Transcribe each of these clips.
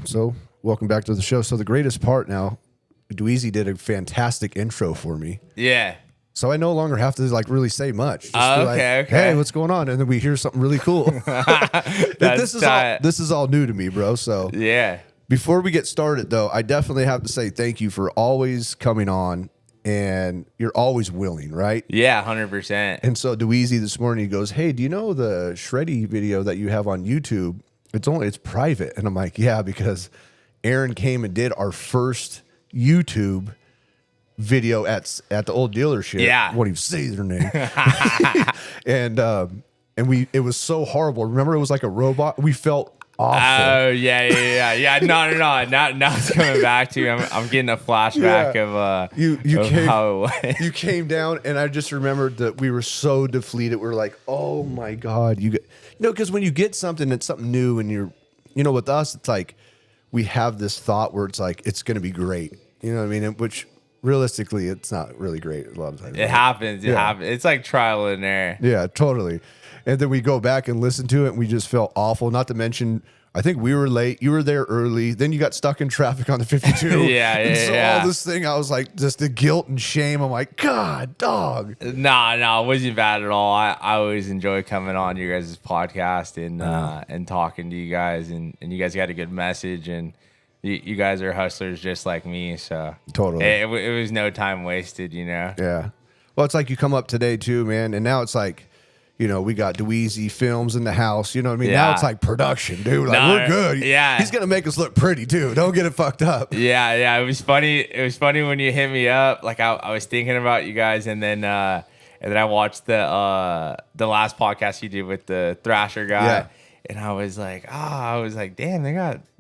So, welcome back to the show. So, the greatest part now, Dweezy did a fantastic intro for me. Yeah. So, I no longer have to like really say much. Just be Okay. Hey, what's going on? And then we hear something really cool. this is all new to me, bro. So, yeah. Before we get started, though, I definitely have to say thank you for always coming on, and you're always willing, right? Yeah, 100%. And so Dweezy this morning, he goes, "Hey, do you know the Shreddy video that you have on YouTube? It's private." And I'm like, "Yeah," because Aaron came and did our first YouTube video at the old dealership. Yeah. Won't even say their name. and it was so horrible. Remember, it was like a robot. We felt awful. Oh, yeah. No. Now it's coming back to you. I'm getting a flashback of how it was. You came down, and I just remembered that we were so depleted. We were like, "Oh my God!" Because when you get something that's something new, and with us, it's like we have this thought where it's like it's going to be great. You know what I mean? Which realistically, it's not really great a lot of times. It happens. It happens. It's like trial and error. Yeah, totally. And then we go back and listen to it, and we just felt awful. Not to mention, I think we were late. You were there early. Then you got stuck in traffic on the 52. Yeah. All this thing, I was like, just the guilt and shame. I'm like, God, dog. No, it wasn't bad at all. I always enjoy coming on your guys' podcast and talking to you guys. And you guys got a good message. And you guys are hustlers just like me. So totally. It was no time wasted, Yeah. Well, it's like you come up today, too, man. And now it's like, we got Dweezy Films in the house. You know what I mean? Yeah. Now it's like production, dude. Like, we're good. Yeah. He's going to make us look pretty, too. Don't get it fucked up. Yeah. It was funny. It was funny when you hit me up. Like, I was thinking about you guys, and then I watched the last podcast you did with the Thrasher guy. Yeah. And I was like, damn,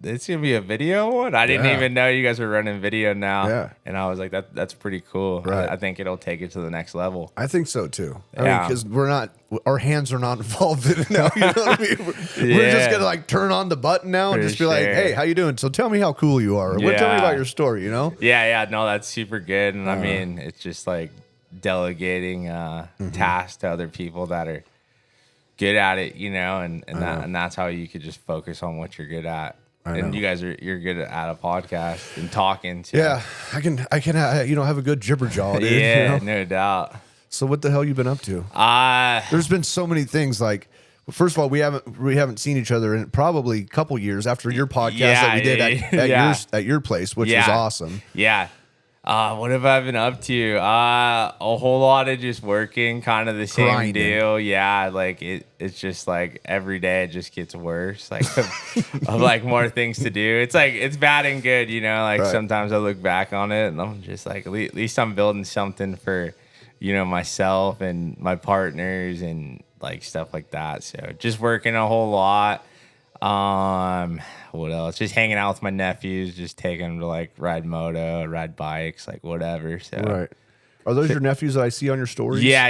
it's going to be a video one? I didn't even know you guys were running video now. Yeah. And I was like, that's pretty cool. Right. I think it'll take it to the next level. I think so, too. I Yeah. mean, because our hands are not involved in it now. You know what I mean? We're just going to like turn on the button now and just be like, "Hey, how you doing? So tell me how cool you are. Yeah. Tell me about your story, Yeah. No, that's super good. And I mean, it's just like delegating tasks to other people that are good at it, and that's how you could just focus on what you're good at. And you're good at a podcast and talking too. Yeah, I can have a good jibber jaw, dude. Yeah, no doubt. So what the hell you been up to? There's been so many things. Like, first of all, we haven't seen each other in probably a couple years after your podcast that we did at your place, which was awesome. Yeah. What have I been up to? A whole lot of just working, kind of the same Grinding. deal. Yeah, like it's just like every day it just gets worse. Like of like more things to do. It's like it's bad and good, Like Right. sometimes I look back on it and I'm just like, at least I'm building something for, myself and my partners and like stuff like that. So just working a whole lot. What else? Just hanging out with my nephews, just taking them to like ride moto, ride bikes, like whatever. So Right. Are those your nephews that I see on your stories? Yeah.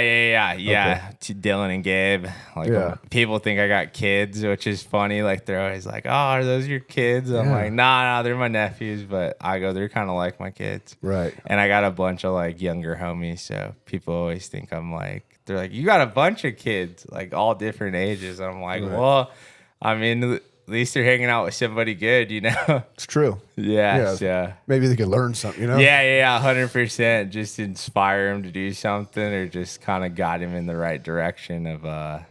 Okay. To Dylan and Gabe. Like people think I got kids, which is funny. Like they're always like, "Oh, are those your kids?" I'm like, nah, they're my nephews. But I go, they're kind of like my kids. Right. And I got a bunch of like younger homies, so people always think I'm like, they're like, "You got a bunch of kids, like all different ages." I'm like, Right. well, I mean, at least they're hanging out with somebody good, It's true. Yeah. Maybe they could learn something, Yeah, 100%. Just inspire him to do something, or just kind of guide him in the right direction of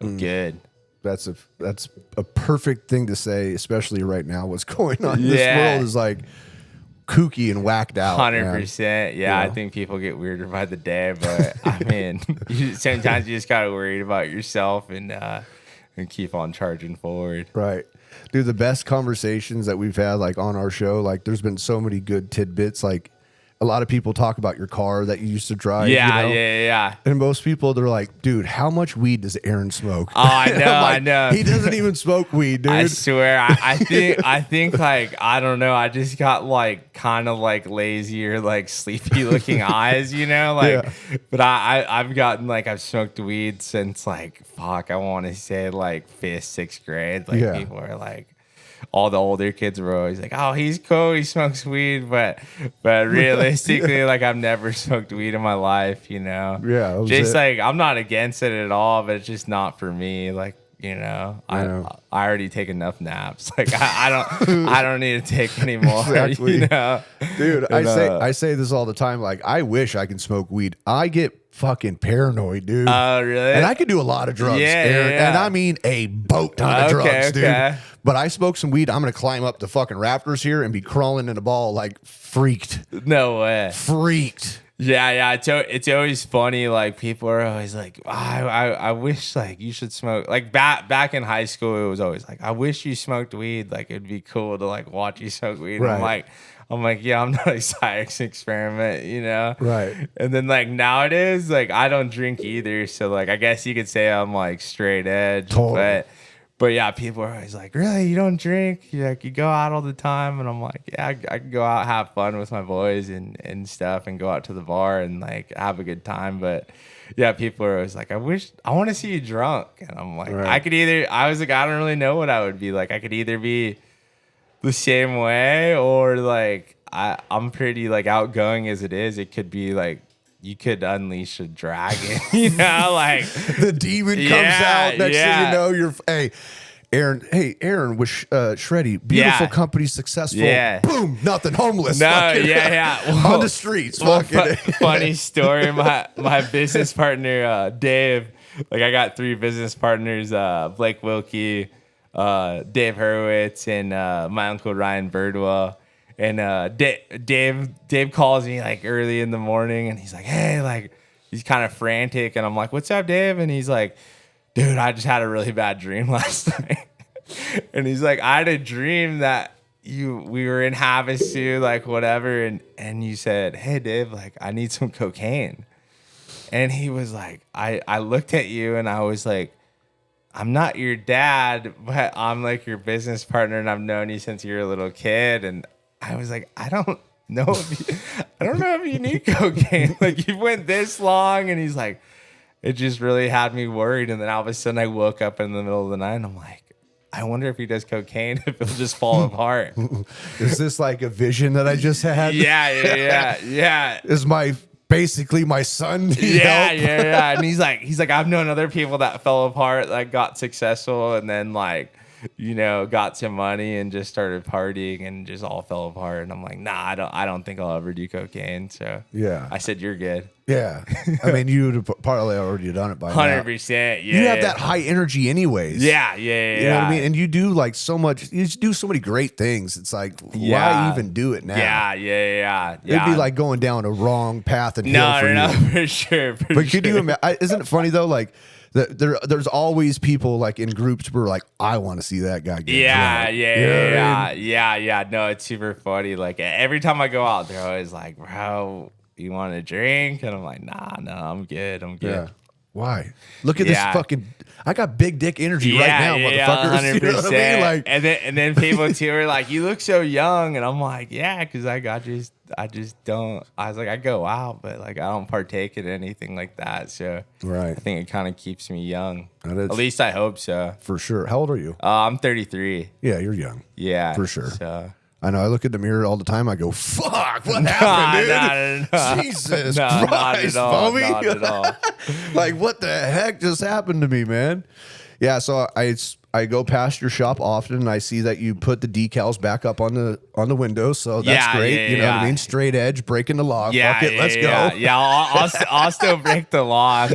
good. That's a perfect thing to say, especially right now. What's going on in this world is like kooky and whacked out. 100%. Yeah, I think people get weirder by the day, but I mean, sometimes you just gotta worry about yourself and keep on charging forward. Right. Dude, the best conversations that we've had like on our show, like there's been so many good tidbits. Like a lot of people talk about your car that you used to drive. Yeah. And most people, they're like, "Dude, how much weed does Aaron smoke?" Oh, I know, like, I know. He doesn't even smoke weed, dude. I swear, I think like, I don't know, I just got like kind of like lazy or like sleepy looking eyes, but I've gotten like, I've smoked weed since like, I want to say like 5th, 6th grade. Like people are like, all the older kids were always like, "Oh, he's cool, he smokes weed," but realistically, like I've never smoked weed in my life, Yeah, just like I'm not against it at all, but it's just not for me. Like you know, I I already take enough naps. Like I don't need to take any more. Exactly. You know? Dude, And, I say this all the time. Like, I wish I can smoke weed. I get fucking paranoid, dude. Oh, really? And I could do a lot of drugs, Yeah, Aaron, yeah. and I mean a boat ton of drugs, dude. Okay. But I smoke some weed, I'm gonna climb up the fucking rafters here and be crawling in a ball like freaked. No way. Freaked. Yeah. It's always funny. Like people are always like, I wish like you should smoke. Like back in high school, it was always like, I wish you smoked weed. Like it'd be cool to like watch you smoke weed. Right. And I'm like, yeah, I'm not a science experiment, you know? Right. And then like nowadays, like I don't drink either. So like I guess you could say I'm like straight edge. Totally. But yeah, people are always like, really? You don't drink? You like you go out all the time? And I'm like, yeah, I can go out, have fun with my boys and stuff and go out to the bar and like have a good time. But yeah, people are always like, I want to see you drunk. And I'm like, Right. I was like, I don't really know what I would be like. I could either be the same way or like I'm pretty like outgoing as it is. It could be like you could unleash a dragon, you know, like The demon comes Yeah, out. Next thing yeah. you know, you're Aaron was Shreddy, beautiful Yeah. company, successful. Yeah. Boom, nothing, homeless. No, fucking- yeah. on the streets. Well, fucking. funny story. My business partner, Dave, like I got 3 business partners, Blake Wilkie, Dave Hurwitz, and my uncle Ryan Birdwell. And Dave calls me like early in the morning and he's like, hey, like he's kind of frantic. And I'm like, what's up, Dave? And he's like, dude, I just had a really bad dream last night. And he's like, I had a dream that we were in Havasu, like whatever. And you said, hey, Dave, like I need some cocaine. And he was like, I looked at you and I was like, I'm not your dad, but I'm like your business partner and I've known you since you were a little kid. And I was like, I don't know if you need cocaine. Like you went this long. And he's like, it just really had me worried. And then all of a sudden I woke up in the middle of the night and I'm like, I wonder if he does cocaine, if it'll just fall apart. Is this like a vision that I just had? Yeah. Is basically my son need Yeah. help? And he's like, I've known other people that fell apart, like got successful and then like, you know, got some money and just started partying and just all fell apart. And I'm like, nah, I don't think I'll ever do cocaine. So Yeah. I said, you're good. Yeah. I mean, you would have probably already done it by now. 100%. Yeah. You have that high energy anyways. Yeah. You know what I mean? And you do like so much, you just do so many great things. It's like, why even do it now? Yeah. It'd be like going down a wrong path and hill No, for no, you. for sure. But could you imagine? Isn't it funny though? Like there's always people like in groups where like, I want to see that guy get drunk. You know what I mean? Yeah. No, it's super funny. Like every time I go out, they're always like, bro, you want a drink? And I'm like, nah, I'm good. Yeah. Why? Look at this fucking. I got big dick energy right now, motherfuckers. 100%. You know what I mean? Like, and then people too are like, you look so young, and I'm like, yeah, because I just don't. I was like, I go out, but like I don't partake in anything like that. So right. I think it kind of keeps me young. That is- At least I hope so. for sure. How old are you? I'm 33. Yeah, you're young. Yeah, For sure. So. I know. I look in the mirror all the time. I go, "Fuck! What happened, dude? No. Jesus No, Christ, not at all. Bobby! Not at all. Like, what the heck just happened to me, man?" Yeah. So I go past your shop often, and I see that you put the decals back up on the window. So that's great. You know what I mean? Straight edge, breaking the law. Yeah, Fuck it, let's go. Yeah, I'll still break the law.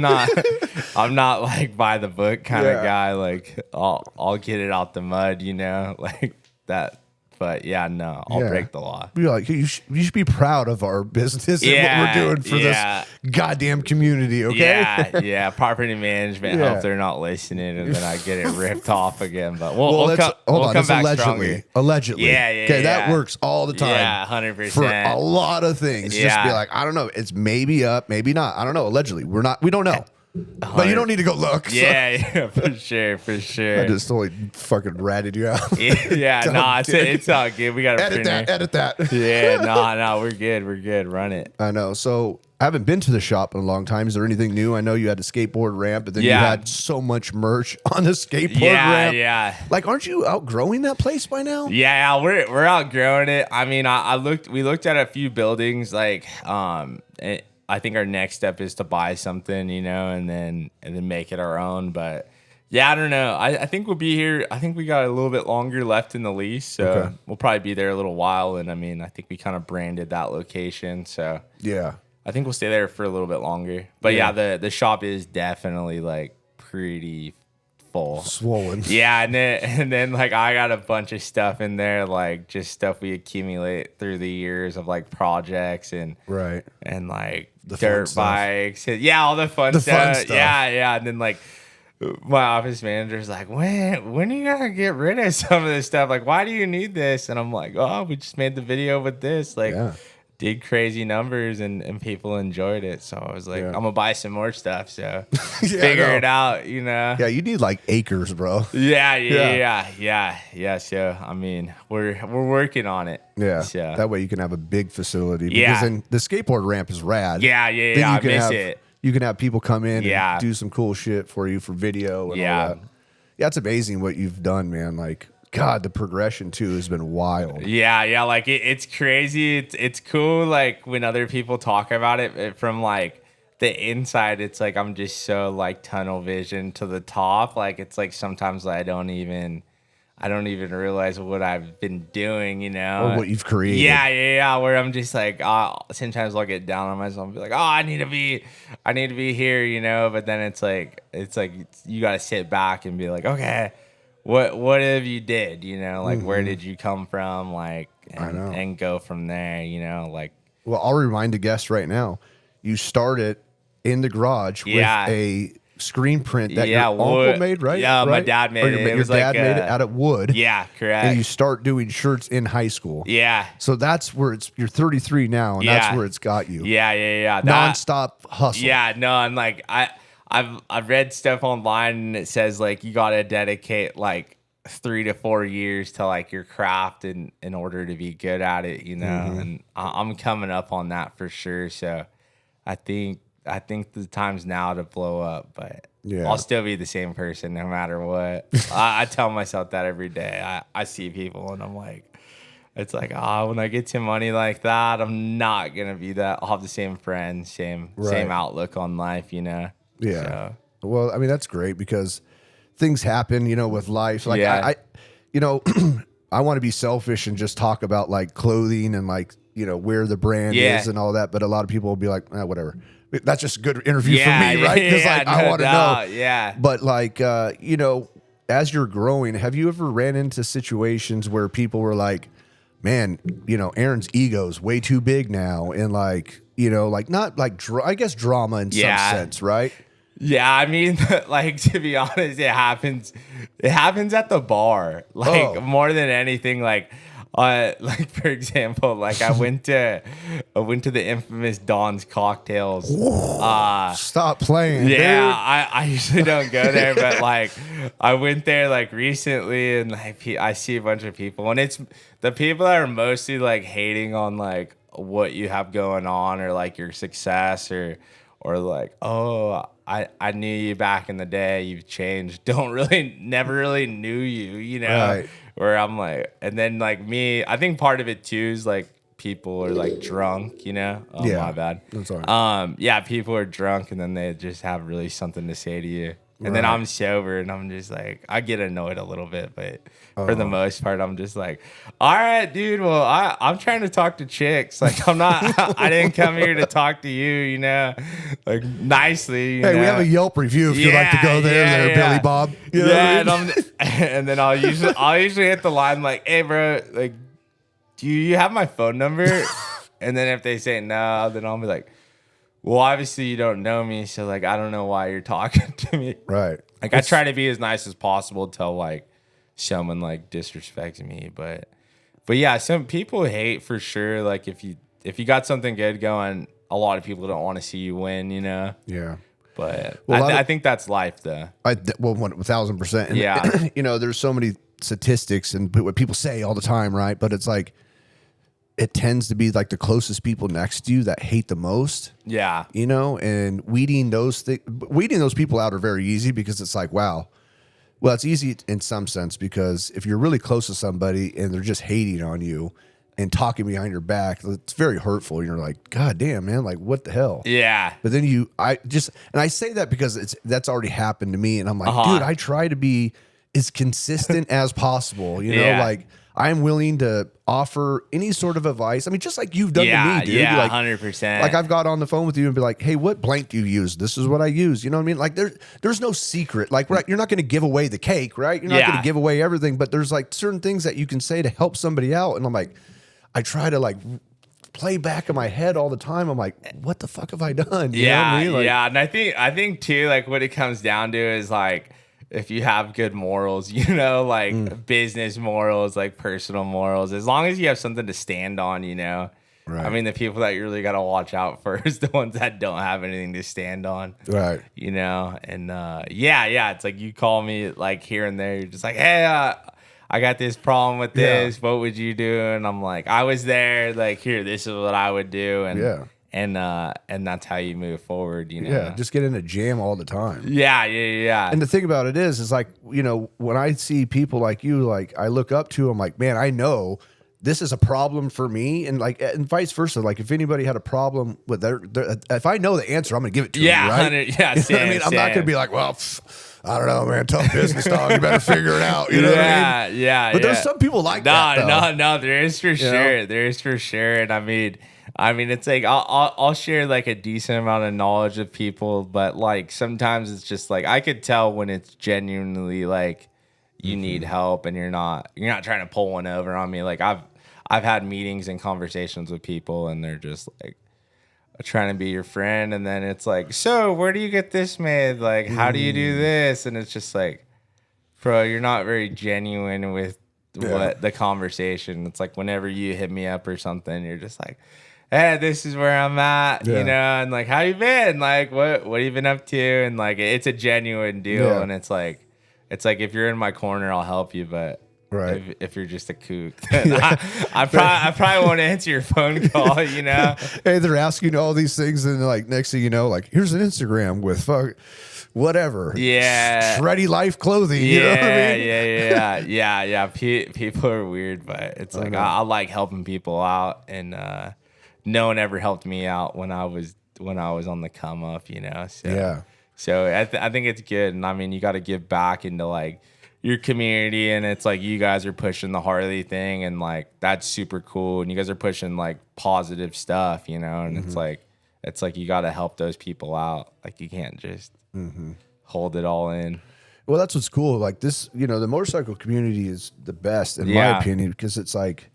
I'm not like by the book kind of guy. Like I'll get it out the mud, you know, like that. But yeah, no, I'll break the law. You're like, you should be proud of our business and what we're doing for this goddamn community, okay? Yeah. Property management. Yeah. Hope they're not listening, and then I get it ripped off again. But we'll Hold on, come it's back allegedly. stronger. Allegedly. Yeah. Okay, that works all the time. Yeah, 100%. For a lot of things. Just Yeah. be like, I don't know. It's maybe up, maybe not. I don't know. Allegedly. We don't know. But you don't need to go look. So. Yeah, for sure. I just totally fucking ratted you out. Yeah, nah, it's all good. We got to Edit that. Yeah, no, we're good. Run it. I know. So I haven't been to the shop in a long time. Is there anything new? I know you had a skateboard ramp, but then you had so much merch on the skateboard ramp. Yeah. Like, aren't you outgrowing that place by now? Yeah, we're outgrowing it. I mean, we looked at a few buildings. Like, I think our next step is to buy something, you know, and then make it our own. But Yeah, I don't know. I think we'll be here. I think we got a little bit longer left in the lease, so we'll probably be there a little while. And I mean, I think we kind of branded that location, so Yeah. I think we'll stay there for a little bit longer. But yeah, the shop is definitely like pretty full, Swollen. Yeah, and then like I got a bunch of stuff in there, like just stuff we accumulate through the years of like projects and Right. and like The fun dirt stuff. bikes. Yeah, all the fun stuff. Yeah. And then like my office manager's like, when are you gonna get rid of some of this stuff? Like, why do you need this? And I'm like, oh, we just made the video with this. Like, did crazy numbers and people enjoyed it. So I was like, I'm gonna buy some more stuff. So figure it out, you know. Yeah, you need like acres, bro. Yeah. So I mean, we're working on it. Yeah. So. That way you can have a big facility. Because then the skateboard ramp is rad. Yeah. I miss it. You can have people come in and do some cool shit for you for video and all that. Yeah, it's amazing what you've done, man. Like, God, the progression too has been wild. Yeah. Like it's crazy. It's cool. Like when other people talk about it from like the inside, it's like I'm just so like tunnel vision to the top. Like it's like sometimes I don't even realize what I've been doing, you know, or what you've created. Yeah. Where I'm just like, sometimes I'll get down on myself and be like, oh, I need to be here, you know. But then it's like you got to sit back and be like, okay, what have you did, you know, like where did you come from, like, and go from there, you know, like. Well, I'll remind the guests right now, you started in the garage with a screen print that your uncle made, right? Yeah, my dad made it. Your dad made it out of wood. Yeah, correct. And you start doing shirts in high school. Yeah. So that's where you're 33 now, and that's where it's got you. Yeah. Nonstop hustle. Yeah, no, and like I've read stuff online and it says like you gotta dedicate like 3 to 4 years to like your craft in order to be good at it, you know. And I'm coming up on that for sure. So I think the time's now to blow up, but I'll still be the same person no matter what. I tell myself that every day. I see people and I'm like, it's like, when I get to money like that, I'm not gonna be that. I'll have the same friends, same outlook on life, you know. Yeah. So. Well, I mean that's great because things happen, you know, with life. Like I you know, I want to be selfish and just talk about like clothing and like, you know, where the brand is and all that. But a lot of people will be like, whatever. That's just a good interview for me, right? Because like I want to know. Yeah. But like, you know, as you're growing, have you ever ran into situations where people were like, man, you know, Aaron's ego's way too big now, and like, you know, like not like I guess drama in some sense, right? Yeah, I mean, like to be honest, it happens at the bar, like more than anything. Like for example, like I went to the infamous Don's Cocktails. Stop playing. Yeah, dude. I usually don't go there, but like I went there like recently, and like I see a bunch of people, and it's the people that are mostly like hating on like what you have going on or like your success or like, oh, I knew you back in the day, you've changed. Never really knew you, you know? Right. Where I'm like, and then like me, I think part of it too is like people are like drunk, you know? Oh, my bad. That's all right. Yeah, people are drunk and then they just have really something to say to you. And then I'm sober and I'm just like, I get annoyed a little bit, but for the most part, I'm just like, all right, dude, well, I'm trying to talk to chicks. Like, I'm not, I didn't come here to talk to you, you know, like nicely. You know? We have a Yelp review if you'd like to go there, Billy Bob. You know what I mean? And then I'll usually hit the line like, hey, bro, like, do you have my phone number? And then if they say no, then I'll be like, well, obviously you don't know me, so like I don't know why you're talking to me. Right. Like I try to be as nice as possible till like someone like disrespects me, but yeah, some people hate for sure. Like if you got something good going, a lot of people don't want to see you win, you know. Yeah. But I think that's life, though. Well, 1,000%. And, yeah. You know, there's so many statistics and what people say all the time, right? But it's like, it tends to be like the closest people next to you that hate the most. Yeah. You know, and weeding those people out are very easy because it's like, wow. Well, it's easy in some sense because if you're really close to somebody and they're just hating on you, and talking behind your back. It's very hurtful. You're like, God damn, man, like what the hell? Yeah. But then I say that because that's already happened to me, and I'm like, dude, I try to be as consistent as possible. You know, like I'm willing to offer any sort of advice. I mean, just like you've done to me, dude. Yeah, like, 100%. Like I've got on the phone with you and be like, hey, what blank do you use? This is what I use. You know what I mean? Like there's no secret. Like, right, you're not going to give away the cake, right? You're not going to give away everything, but there's like certain things that you can say to help somebody out. And I'm like, I try to like play back in my head all the time. I'm like, what the fuck have I done? You know what I mean? Like, And I think too, like what it comes down to is like, if you have good morals, you know, like business morals, like personal morals, as long as you have something to stand on, you know. Right. I mean, the people that you really got to watch out for is the ones that don't have anything to stand on. Right. You know, and it's like you call me like here and there. You're just like, hey, I got this problem with this. What would you do? And I'm like, I was there. Like, here, this is what I would do. And and that's how you move forward, you know? Yeah, just get in a jam all the time. Yeah. And the thing about it is like, you know, when I see people like you, like I look up to, I'm like, man, I know this is a problem for me, and like, and vice versa. Like, if anybody had a problem with if I know the answer, I'm gonna give it to them. Right? Yeah, you know what I mean, I'm not gonna be like, well, I don't know, man. Tough business, dog. You better figure it out. You know what I mean? Yeah. But there's some people like that. No. There is for sure. There is for sure. And I mean, it's like I'll share like a decent amount of knowledge of people, but like sometimes it's just like I could tell when it's genuinely like you need help and you're not trying to pull one over on me. Like I've had meetings and conversations with people and they're just like trying to be your friend, and then it's like, so where do you get this made? Like, how do you do this? And it's just like, bro, you're not very genuine with what the conversation. It's like whenever you hit me up or something, you're just like, hey, this is where I'm at, you know, and like, how you been? Like, what have you been up to? And like, it's a genuine deal, and it's like if you're in my corner, I'll help you, but right. If you're just a kook, then I probably won't answer your phone call, you know? Hey, they're asking all these things, and like next thing you know, like here's an Instagram with whatever. Yeah. Shreddy Lyfe clothing. You know what I mean? Yeah. People are weird, but it's like I like helping people out, and no one ever helped me out when I was on the come up, you know? So I think it's good, and I mean, you got to give back into like your community, and it's like you guys are pushing the Harley thing, and like that's super cool, and you guys are pushing like positive stuff, you know, and it's like you got to help those people out. Like you can't just hold it all in. Well, that's what's cool. Like this, you know, the motorcycle community is the best in my opinion, because it's like,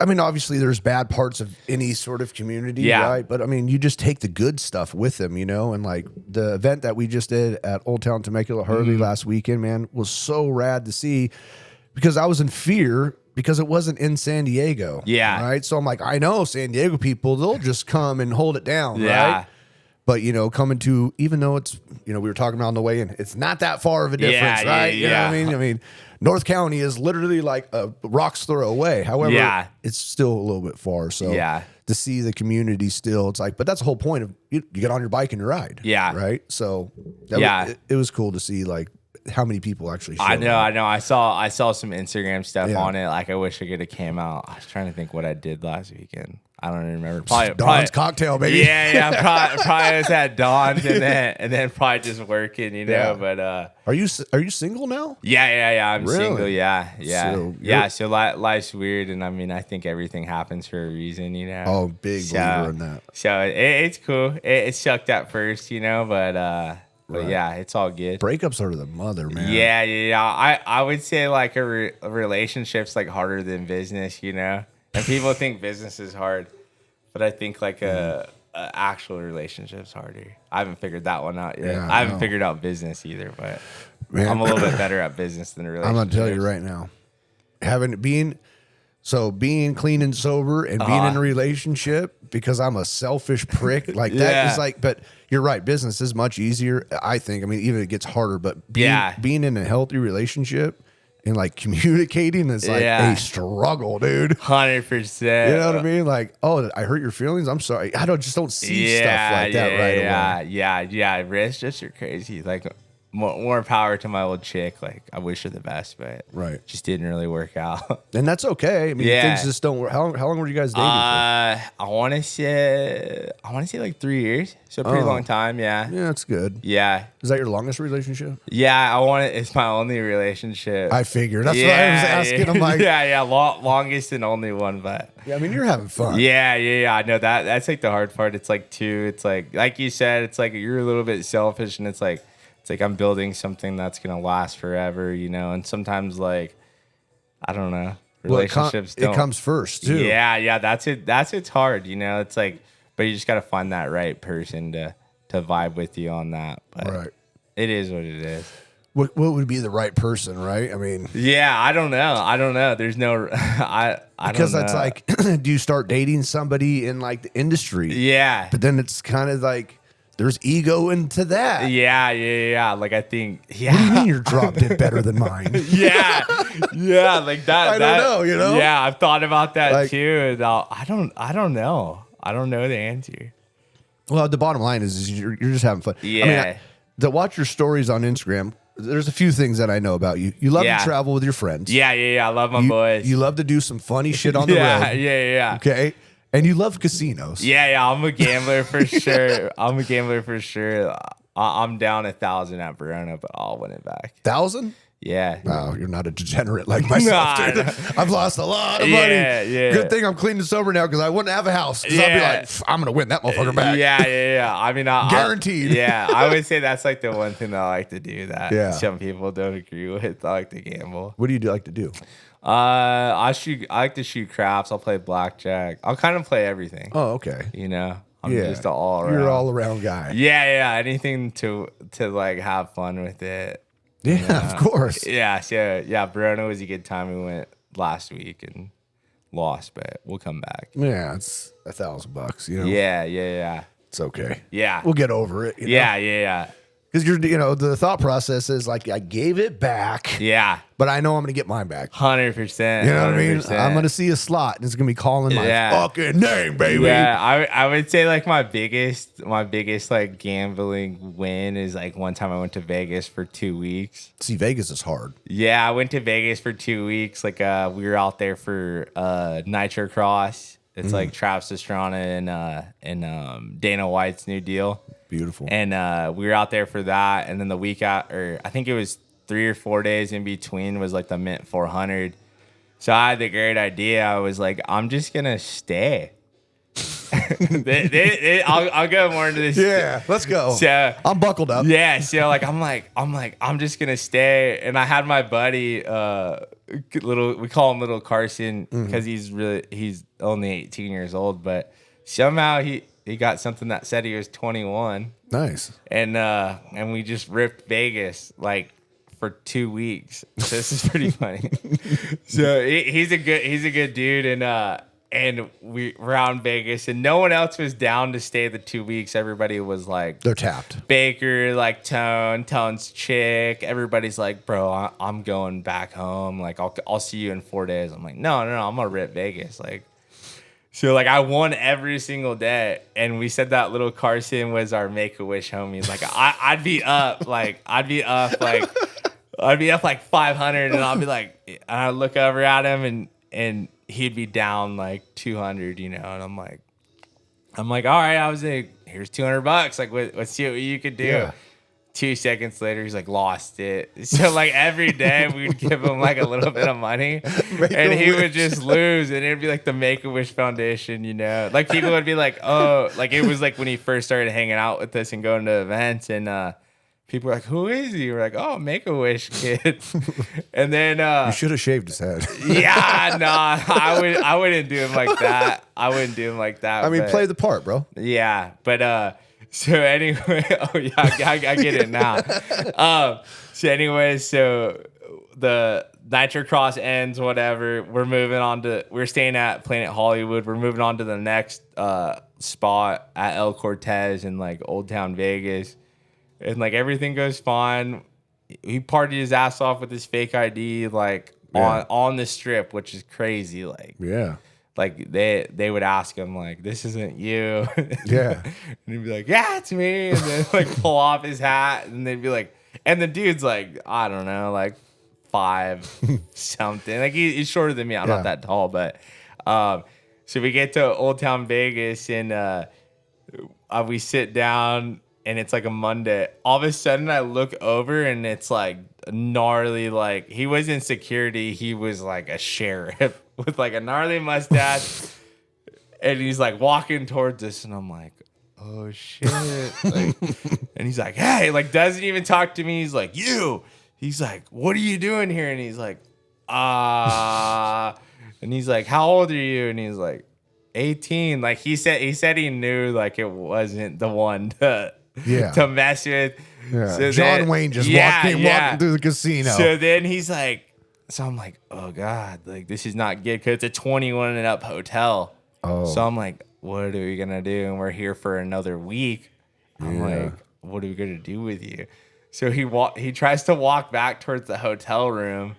I mean, obviously there's bad parts of any sort of community, right? But I mean, you just take the good stuff with them, you know? And like the event that we just did at Old Town Temecula Harley last weekend, man, was so rad to see, because I was in fear because it wasn't in San Diego. Yeah. Right. So I'm like, I know San Diego people, they'll just come and hold it down. Right. But, you know, coming to, even though it's, you know, we were talking about on the way in, it's not that far of a difference, right? You know what I mean? I mean, North County is literally like a rock's throw away. However, it's still a little bit far. So to see the community still, it's like, but that's the whole point of you get on your bike and you ride. Yeah. Right. So it was cool to see like how many people actually showed I know. I saw some Instagram stuff on it. Like I wish I could have came out. I was trying to think what I did last weekend. I don't even remember. Dawn's cocktail, baby. Yeah. Probably was at Dawn's and then probably just working, you know. Yeah. But are you single now? Yeah. I'm single. Yeah. So life's weird, and I mean, I think everything happens for a reason, you know. Oh, big believer in that. So it's cool. It sucked at first, you know, but yeah, it's all good. Breakups are the mother, man. Yeah. I would say like a relationship's like harder than business, you know. And people think business is hard, but I think like a actual relationship's harder. I haven't figured that one out yet. I haven't figured out business either, but I'm a little bit better at business than a relationship. I'm gonna tell you right now, being clean and sober and being in a relationship, because I'm a selfish prick like that is like. But you're right, business is much easier. I think. I mean, even it gets harder, but being in a healthy relationship and like communicating is like a struggle, dude. 100%. You know what I mean? Like, oh, I hurt your feelings. I'm sorry. I just don't see stuff like that right away. Yeah. Relationships are crazy. Like more power to my old chick. Like, I wish her the best, but Right. just didn't really work out. And that's okay. I mean, Yeah. things just don't work. How long were you guys dating for? I want to say like 3 years, so a pretty Oh. long time. Yeah. Yeah, that's good. Yeah. Is that your longest relationship? Yeah, it's my only relationship. I figured. That's what I was asking. I'm like, yeah, longest and only one, but yeah, I mean, you're having fun. yeah. I know that's like the hard part. It's like you said, it's like you're a little bit selfish, and it's like I'm building something that's gonna last forever, you know. And sometimes, like, I don't know, relationships it comes first too. Yeah, that's it. It's hard, you know. It's like, but you just gotta find that right person to vibe with you on that. But Right. it is what it is. What would be the right person, right? I mean, Yeah, I don't know. There's no, I because don't that's know. like, do you start dating somebody in like the industry? Yeah. But then it's kind of like there's ego into that. Yeah. Like, I think, What do you mean your drop did better than mine? yeah, like that. I don't know, you know? Yeah, I've thought about that Like- too. And I don't know. I don't know the answer. Well, the bottom line is you're just having fun. I mean, Yeah. to watch your stories on Instagram, there's a few things that I know about you. You love Yeah. to travel with your friends. Yeah. I love my boys. You love to do some funny shit on the road. Yeah. Okay. And you love casinos. Yeah. I'm a gambler for sure. I'm down 1,000 at Verona, but I'll win it back. 1,000? Yeah. No, you're not a degenerate like myself, Nah, dude. nah. I've lost a lot of money. Yeah. Good thing I'm clean and sober now because I wouldn't have a house. Because I'd be Yeah. like, I'm going to win that motherfucker back. Yeah. I mean, Guaranteed. I would say that's like the one thing that I like to do that Yeah. some people don't agree with. I like to gamble. What do you like to do? I like to shoot craps. I'll play blackjack. I'll kind of play everything. Oh, okay. You know, I'm Yeah. just an all around. You're an all around guy. Yeah. Anything to like have fun with it. Yeah, of course. Yeah. So yeah, Verona was a good time. We went last week and lost, but we'll come back. Yeah, it's $1,000, you know? Yeah. It's okay. Yeah. We'll get over it. Yeah. Because the thought process is like, I gave it back, Yeah. but I know I'm going to get mine back. 100%. You know what I mean? 100%. I'm going to see a slot and it's going to be calling my Yeah. fucking name, baby. Yeah, I would say like my biggest like gambling win is like one time I went to Vegas for 2 weeks. See, Vegas is hard. Yeah, I went to Vegas for 2 weeks. Like we were out there for Nitro Cross. It's like Travis Pastrana and Dana White's new deal. Beautiful. And we were out there for that. And then the week out, or I think it was 3 or 4 days in between, was like the Mint 400. So I had the great idea. I was like, I'm just gonna stay. I'll go more into this. Yeah, let's go. So I'm buckled up. yeah, so like I'm just gonna stay. And I had my buddy, we call him Little Carson because he's only 18 years old, but somehow he got something that said he was 21. Nice. And we just ripped Vegas like for 2 weeks. So this is pretty funny. So he's a good dude, and we're out in Vegas, and no one else was down to stay the 2 weeks. Everybody was like, They're tapped. Baker, like Tone's chick. Everybody's like, bro, I'm going back home. Like I'll see you in 4 days. I'm like, no, I'm gonna rip Vegas. Like. So like I won every single day, and we said that Little Carson was our Make-A-Wish homie. Like I'd be up like 500, and I'll be like, and I look over at him, and he'd be down like 200, you know, and I'm like, all right, I was like, here's $200. Like let's see what you could do. Yeah. 2 seconds later, he's like, lost it. So like every day we'd give him like a little bit of money, and he would just lose, and it'd be like the Make-A-Wish Foundation, you know. Like people would be like, oh, like it was like when he first started hanging out with us and going to events, and people were like, who is he? We're like, oh, Make-A-Wish kid. And then You should have shaved his head. yeah, nah, I wouldn't do him like that. I mean, play the part, bro. Yeah, but so anyway, oh yeah, I get it now. So anyway, so the Nitro Cross ends, whatever. We're staying at Planet Hollywood. We're moving on to the next spot at El Cortez in like Old Town Vegas, and like everything goes fine. He partied his ass off with his fake ID, like on the strip, which is crazy. Like Yeah. like they would ask him like, this isn't you. Yeah. And he'd be like, yeah, it's me. And then like pull off his hat, and they'd be like, And the dude's like, I don't know, like 5 something. Like he's shorter than me. I'm not that tall, but so we get to Old Town Vegas and we sit down and it's like a Monday. All of a sudden I look over and it's like gnarly, like he was in security. He was like a sheriff with like a gnarly mustache. And he's like walking towards us and I'm like, oh shit. Like, and he's like, hey, like doesn't even talk to me. He's like, you. He's like, what are you doing here? And he's like, and he's like, how old are you? And he's like, 18. Like he said he knew like it wasn't the one to mess with. Yeah. So John Wayne just walking through the casino. So then he's like, so I'm like, oh God, like this is not good because it's a 21 and up hotel. Oh. So I'm like, what are we gonna do? And we're here for another week. I'm like, what are we gonna do with you? So he tries to walk back towards the hotel room,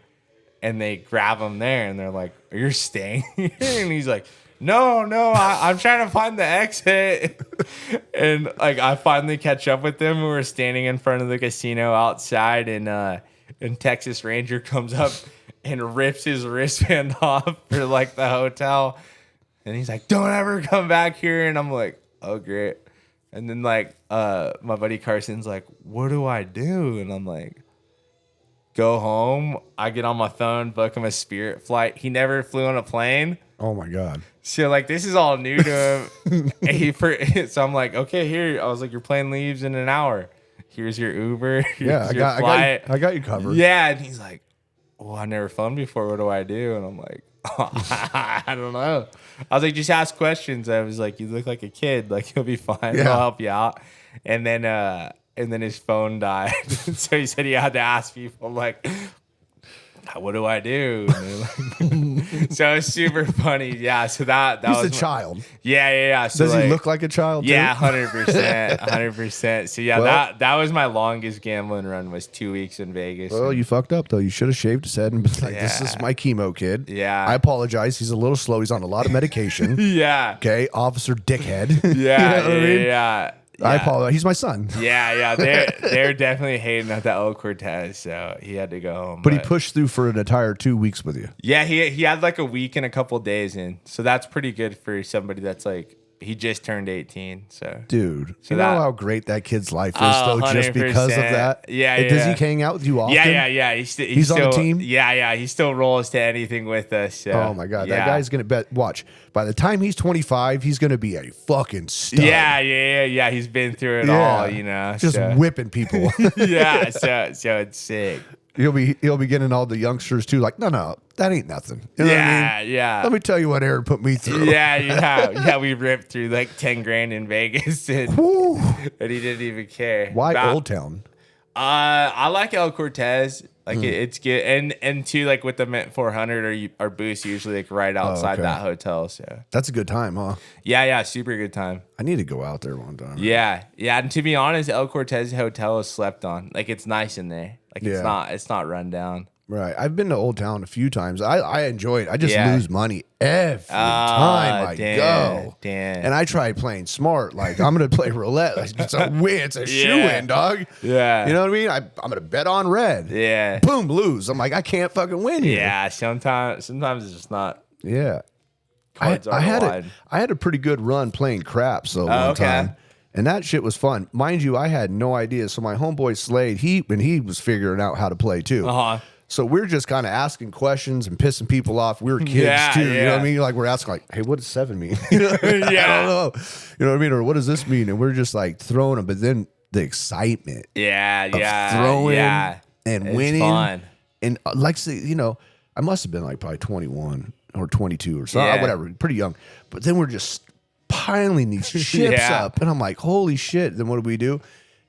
and they grab him there, and they're like, "You're staying here?" And he's like, "No, I'm trying to find the exit." And like, I finally catch up with them. We were standing in front of the casino outside, and Texas Ranger comes up and rips his wristband off for like the hotel, and he's like, "Don't ever come back here." And I'm like, "Oh, great." And then like my buddy Carson's like, what do I do? And I'm like, go home. I get on my phone, book him a Spirit flight. He never flew on a plane. Oh my God. So like this is all new to him. So I'm like, okay, here. I was like, your plane leaves in an hour. Here's your Uber. Here's your flight. I got you covered. Yeah. And he's like, well, I never flown before. What do I do? And I'm like, I don't know. I was like, just ask questions. I was like, you look like a kid. Like, you'll be fine. Yeah. I'll help you out. And then his phone died. So he said he had to ask people, like, what do I do? Like, so it's super funny. Yeah. So that He's was a child. Yeah. So does he look like a child? Yeah, 100%. 100%. So yeah, well, that was my longest gambling run. Was 2 weeks in Vegas. Well, you fucked up though. You should have shaved his head and been like, "This is my chemo kid." Yeah. I apologize. He's a little slow. He's on a lot of medication. Yeah. Okay, Officer Dickhead. Yeah. You know what I mean? Yeah. I apologize. He's my son. Yeah. They're definitely hating at the El Cortez, so he had to go home. But he pushed through for an entire 2 weeks with you. Yeah, he had like a week and a couple days in, so that's pretty good for somebody that's like he just turned 18. So dude, you know how great that kid's life is though, just because of that. Yeah. Does he hang out with you often? Yeah. He's still, on the team. Yeah. He still rolls to anything with us. So. Oh my God, that guy's gonna bet. Watch, by the time he's 25, he's gonna be a fucking stud. Yeah. He's been through it all, you know, just whipping people. Yeah, so it's sick. He'll be getting all the youngsters too. Like, no, that ain't nothing. You know what I mean? Yeah. Let me tell you what Aaron put me through. Yeah. We ripped through like 10 grand in Vegas, and he didn't even care. Why Old Town? I like El Cortez. Like it's good, and too, like with the Mint 400 our booths usually like right outside that hotel. So that's a good time, huh? Yeah, super good time. I need to go out there one time. Yeah. And to be honest, El Cortez Hotel is slept on. Like it's nice in there. Like it's not run down. Right. I've been to Old Town a few times. I enjoy it. I just lose money every time I go. Damn. And I try playing smart. Like, I'm going to play roulette. Like, it's a win. It's a shoe-in, dog. Yeah. You know what I mean? I'm going to bet on red. Yeah. Boom, lose. I'm like, I can't fucking win here. Yeah. Sometimes it's just not. Yeah. Cards I had a pretty good run playing craps though one time. And that shit was fun. Mind you, I had no idea. So my homeboy Slade, he was figuring out how to play too. So we're just kind of asking questions and pissing people off. We were kids too. You know what I mean? Like we're asking like, hey, what does 7 mean? I don't know. You know what I mean? Or what does this mean? And we're just like throwing them. But then the excitement. Of throwing and winning. Fun. And like, you know, I must have been like probably 21 or 22 or something. Whatever. Pretty young. But then we're just piling these chips up. And I'm like, holy shit. Then what do?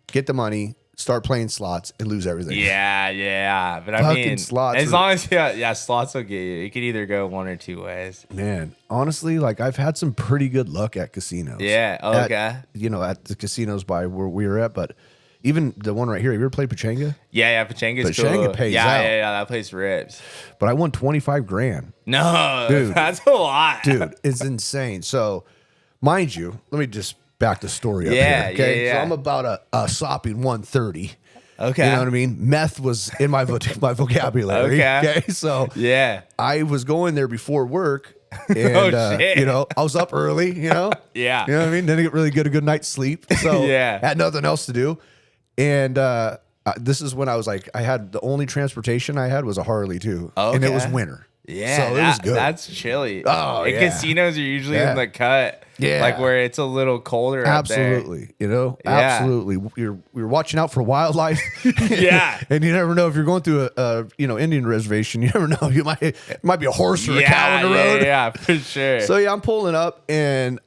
Get the money. Start playing slots and lose everything. Yeah. But I Fucking mean, slots as long as slots will get you. You could either go one or two ways. Man, honestly, like I've had some pretty good luck at casinos. Yeah. Okay. At the casinos by where we were at, but even the one right here. Have you ever played Pachanga? Yeah. Pachanga's Pachanga cool. pays out. Yeah. That place rips. But I won 25 grand. No, dude, that's a lot. Dude, it's insane. So, mind you, let me just back the story up here. Okay. So I'm about a sopping 130. Okay. You know what I mean? Meth was in my my vocabulary. Okay. So Yeah. I was going there before work. And, shit. you know, I was up early, you know? Yeah. You know what I mean? Then I get really good, a good night's sleep. So Yeah. I had nothing else to do. And this is when I was like, I had the only transportation I had was a Harley too. And it was Okay. winter. Yeah, So it was good. That's chilly. Oh, and yeah. casinos are usually Yeah. in the cut, Yeah. like where it's a little colder. Absolutely. You know, Yeah. absolutely. You're watching out for wildlife. Yeah. And you never know if you're going through a Indian reservation, you never know. You might be a horse or a cow on the road. Yeah, for sure. So yeah, I'm pulling up and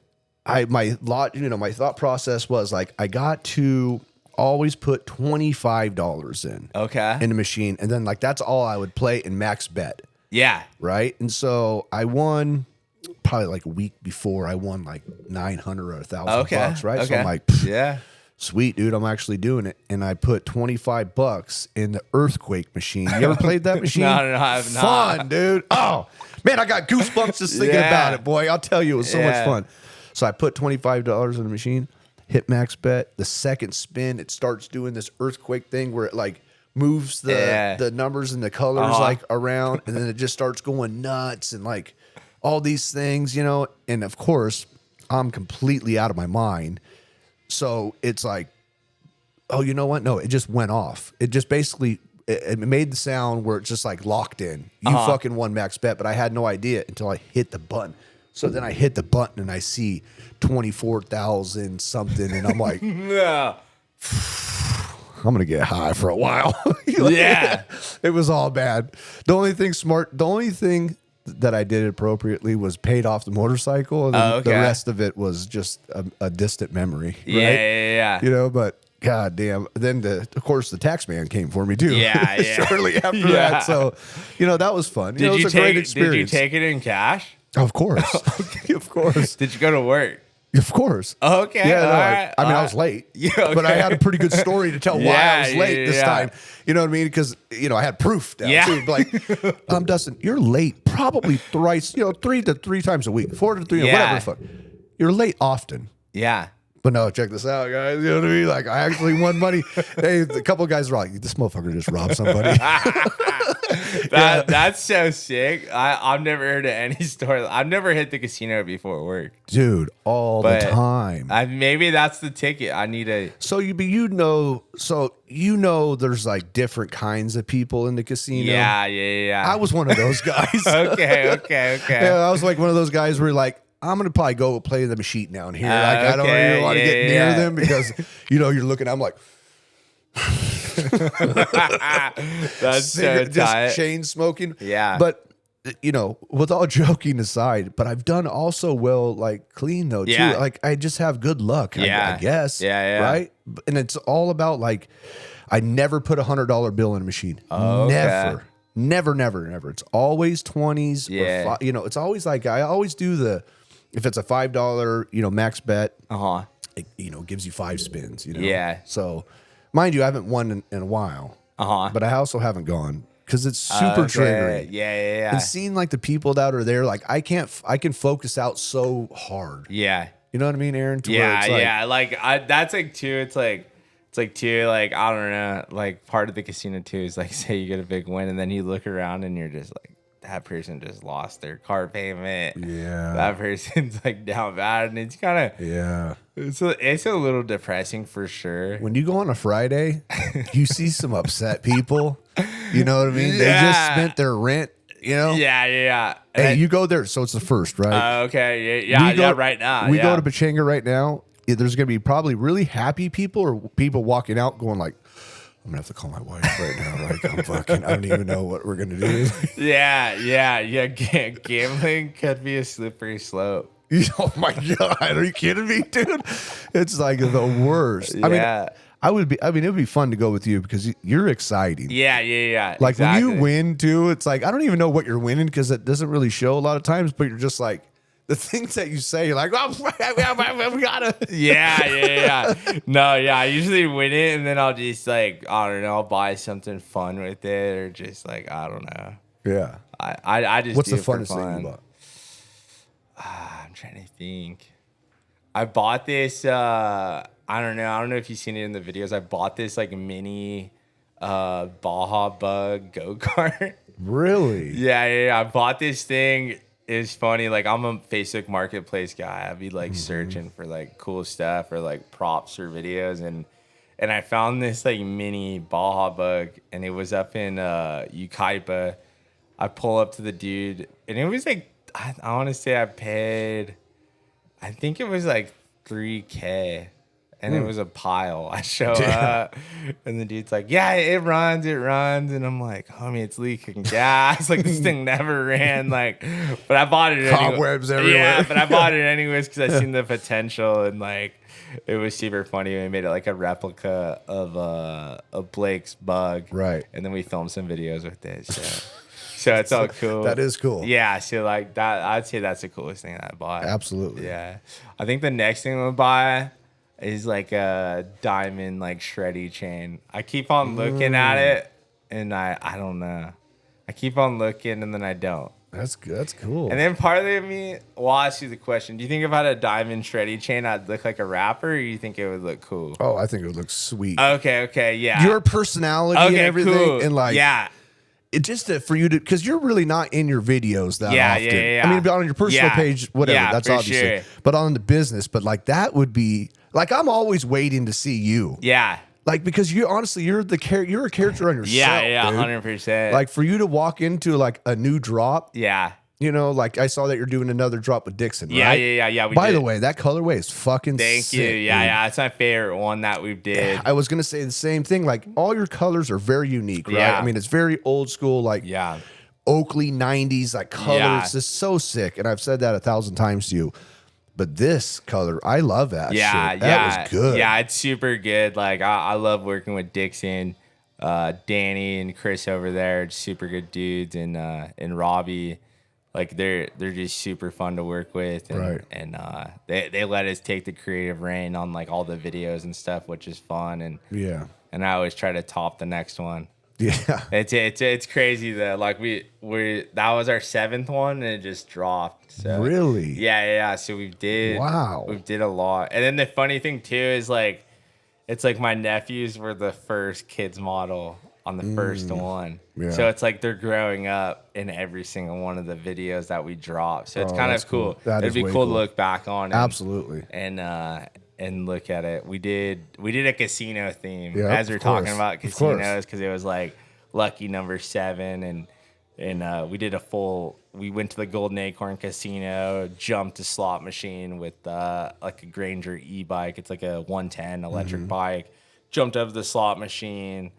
my thought process was like, I got to always put $25 in Okay. the machine. And then like, that's all I would play in max bet. Yeah. Right. And so I won probably like a week before. I won like 900 or $1,000 right. Okay. So I'm like, yeah. sweet, dude, I'm actually doing it. And I put $25 in the earthquake machine. You ever played that machine? No, I have not. Fun, dude. Oh, man, I got goosebumps just thinking Yeah. about it, boy. I'll tell you, it was so much Yeah. fun. So I put $25 in the machine, hit max bet. The second spin, it starts doing this earthquake thing where it like moves the numbers and the colors like around, and then it just starts going nuts and like all these things, you know. And of course, I'm completely out of my mind. So it's like, oh, you know what? No, it just went off. It just basically it made the sound where it's just like locked in. You fucking won max bet, but I had no idea until I hit the button. So then I hit the button and I see 24,000 something, and I'm like, Yeah. I'm gonna get high for a while. Yeah. It was all bad. The only thing that I did appropriately was paid off the motorcycle, and then the rest of it was just a distant memory. Yeah. Right? Yeah. You know, but god damn. Then of course the tax man came for me too. Yeah, yeah. Shortly after Yeah. that. So, you know, that was fun. You know, it was a great experience. Did you take it in cash? Of course. Of course. Did you go to work? Of course. Okay. Yeah, no, all right, I mean, all I was late, Yeah, okay. but I had a pretty good story to tell why I was late this yeah. time. You know what I mean? Because, you know, I had proof now, Yeah. too. Like, Dustin, you're late probably thrice, you know, 3 to 3 times a week, 4 to 3, Yeah. whatever the fuck. You're late often. Yeah. But no, check this out, guys. You know what I mean? Like, I actually won money. Hey, a couple of guys were like, this motherfucker just robbed somebody. That's so sick. I've never heard of any story. I've never hit the casino before work. Dude, all But the time. Maybe that's the ticket. I need a. So you know there's like different kinds of people in the casino. Yeah. I was one of those guys. Okay. Yeah, I was like one of those guys where like, I'm gonna probably go play the machine down here. Like, I don't really want to get near them because you know you're looking. I'm like, That's so tight. just chain smoking. Yeah. But you know, with all joking aside, but I've done also well, like clean though too. Yeah. Like I just have good luck. I guess. Yeah. Right. And it's all about like, I never put $100 bill in a machine. Okay. Never. It's always 20s. Yeah. Or you know, it's always like I always do if it's a $5, you know, max bet. It, you know, gives you 5 spins. You know. Yeah. So, mind you, I haven't won in a while. But I also haven't gone because it's super triggering. Yeah. And seeing like the people that are there, like I can focus out so hard. Yeah. You know what I mean, Aaron? To where Yeah. it's like, Yeah. Like that's like too. It's like too. Like I don't know. Like part of the casino too is like say you get a big win and then you look around and you're just like that person just lost their car payment. Yeah. That person's like down bad and it's kind of Yeah. It's a little depressing for sure. When you go on a Friday, you see some upset people. You know what I mean? They just Yeah. spent their rent, you know? Yeah. Hey, you go there. So it's the first, right? Okay. Yeah. Right now. We go to Pachanga right now. There's going to be probably really happy people or people walking out going like, I'm going to have to call my wife right now. Like, I don't even know what we're going to do. Yeah. Gambling could be a slippery slope. Oh my God. Are you kidding me, dude? It's like the worst. Yeah. I mean, it would be fun to go with you because you're exciting. Yeah. Like exactly. when you win too, it's like, I don't even know what you're winning because it doesn't really show a lot of times, but you're just like, the things that you say, you're like, oh, we gotta. Yeah. No, yeah. I usually win it and then I'll just like, I don't know, I'll buy something fun with it or just like, I don't know. Yeah. I just What's do the it for funnest fun. thing you bought? I'm trying to think. I bought this I don't know. I don't know if you've seen it in the videos. I bought this like mini Baja Bug go-kart. Really? Yeah. I bought this thing. It's funny. Like, I'm a Facebook Marketplace guy. I'd be like searching for like cool stuff or like props or videos, and I found this like mini Baja Bug, and it was up in Ukaipa. I pull up to the dude, and it was like, I want to say I paid, I think it was like $3K. And it was a pile. I show up, and the dude's like, "Yeah, it runs," and I'm like, "Homie, it's leaking gas. Like, this thing never ran." Like, but I bought it anyway. Cobwebs everywhere. Yeah, but I bought it anyways because I seen the potential, and like, it was super funny. We made it like a replica of Blake's bug, right? And then we filmed some videos with it. So it's all cool. That is cool. Yeah, so like that, I'd say that's the coolest thing that I bought. Absolutely. Yeah, I think the next thing we'll buy is like a diamond like Shreddy chain. I keep on looking at it, and I don't know. I keep on looking, and then I don't. That's good. That's cool. And then part of me, well, I'll ask you the question: do you think if I had a diamond Shreddy chain, I'd look like a rapper, or you think it would look cool? Oh, I think it would look sweet. Okay, yeah. Your personality and everything, cool. and like, yeah. It just for you to, because you're really not in your videos that often. Yeah. I mean, on your personal page, whatever, that's obviously. Sure. But on the business, but like that would be like, I'm always waiting to see you. Yeah. Like, because you honestly, you're a character on yourself. Yeah, dude. 100%. Like for you to walk into like a new drop. Yeah. You know, like I saw that you're doing another drop with Dixon, Yeah, right? yeah. By the way, that colorway is fucking Thank sick. you. Dude. Yeah. It's my favorite one that we did. I was gonna say the same thing. Like all your colors are very unique, right? Yeah. I mean, it's very old school, like Oakley 90s, like colors. Yeah. It's just so sick. And I've said that 1,000 times to you. But this color, I love that shit. That was good. Yeah, it's super good. Like I love working with Dixon, Danny and Chris over there, super good dudes, and Robbie. Like they're just super fun to work with, and, right. And they let us take the creative reign on like all the videos and stuff, which is fun. And I always try to top the next one. Yeah, it's crazy though. Like we that was our 7th one, and it just dropped. So really, yeah. So we did a lot. And then the funny thing too is like, it's like my nephews were the first kids model on the first one. Yeah. So it's like they're growing up in every single one of the videos that we drop. So it's kind of cool. It'd be cool to look back on. Absolutely. And look at it. We did a casino theme as we're talking about casinos, because it was like lucky number 7, and we did we went to the Golden Acorn Casino, jumped a slot machine with like a Granger e-bike. It's like a 110 electric bike. Jumped up the slot machine.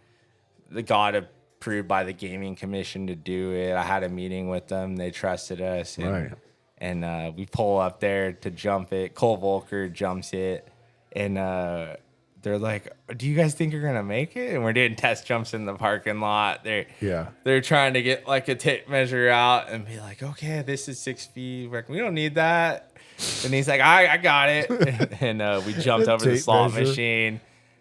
They got approved by the gaming commission to do it. I had a meeting with them. They trusted us. And we pull up there to jump it. Cole Volker jumps it. And they're like, "Do you guys think you're going to make it?" And we're doing test jumps in the parking lot. They're trying to get like a tape measure out and be like, "Okay, this is 6 feet. We're like, we don't need that." And he's like, I got it. And we jumped over the slot machine.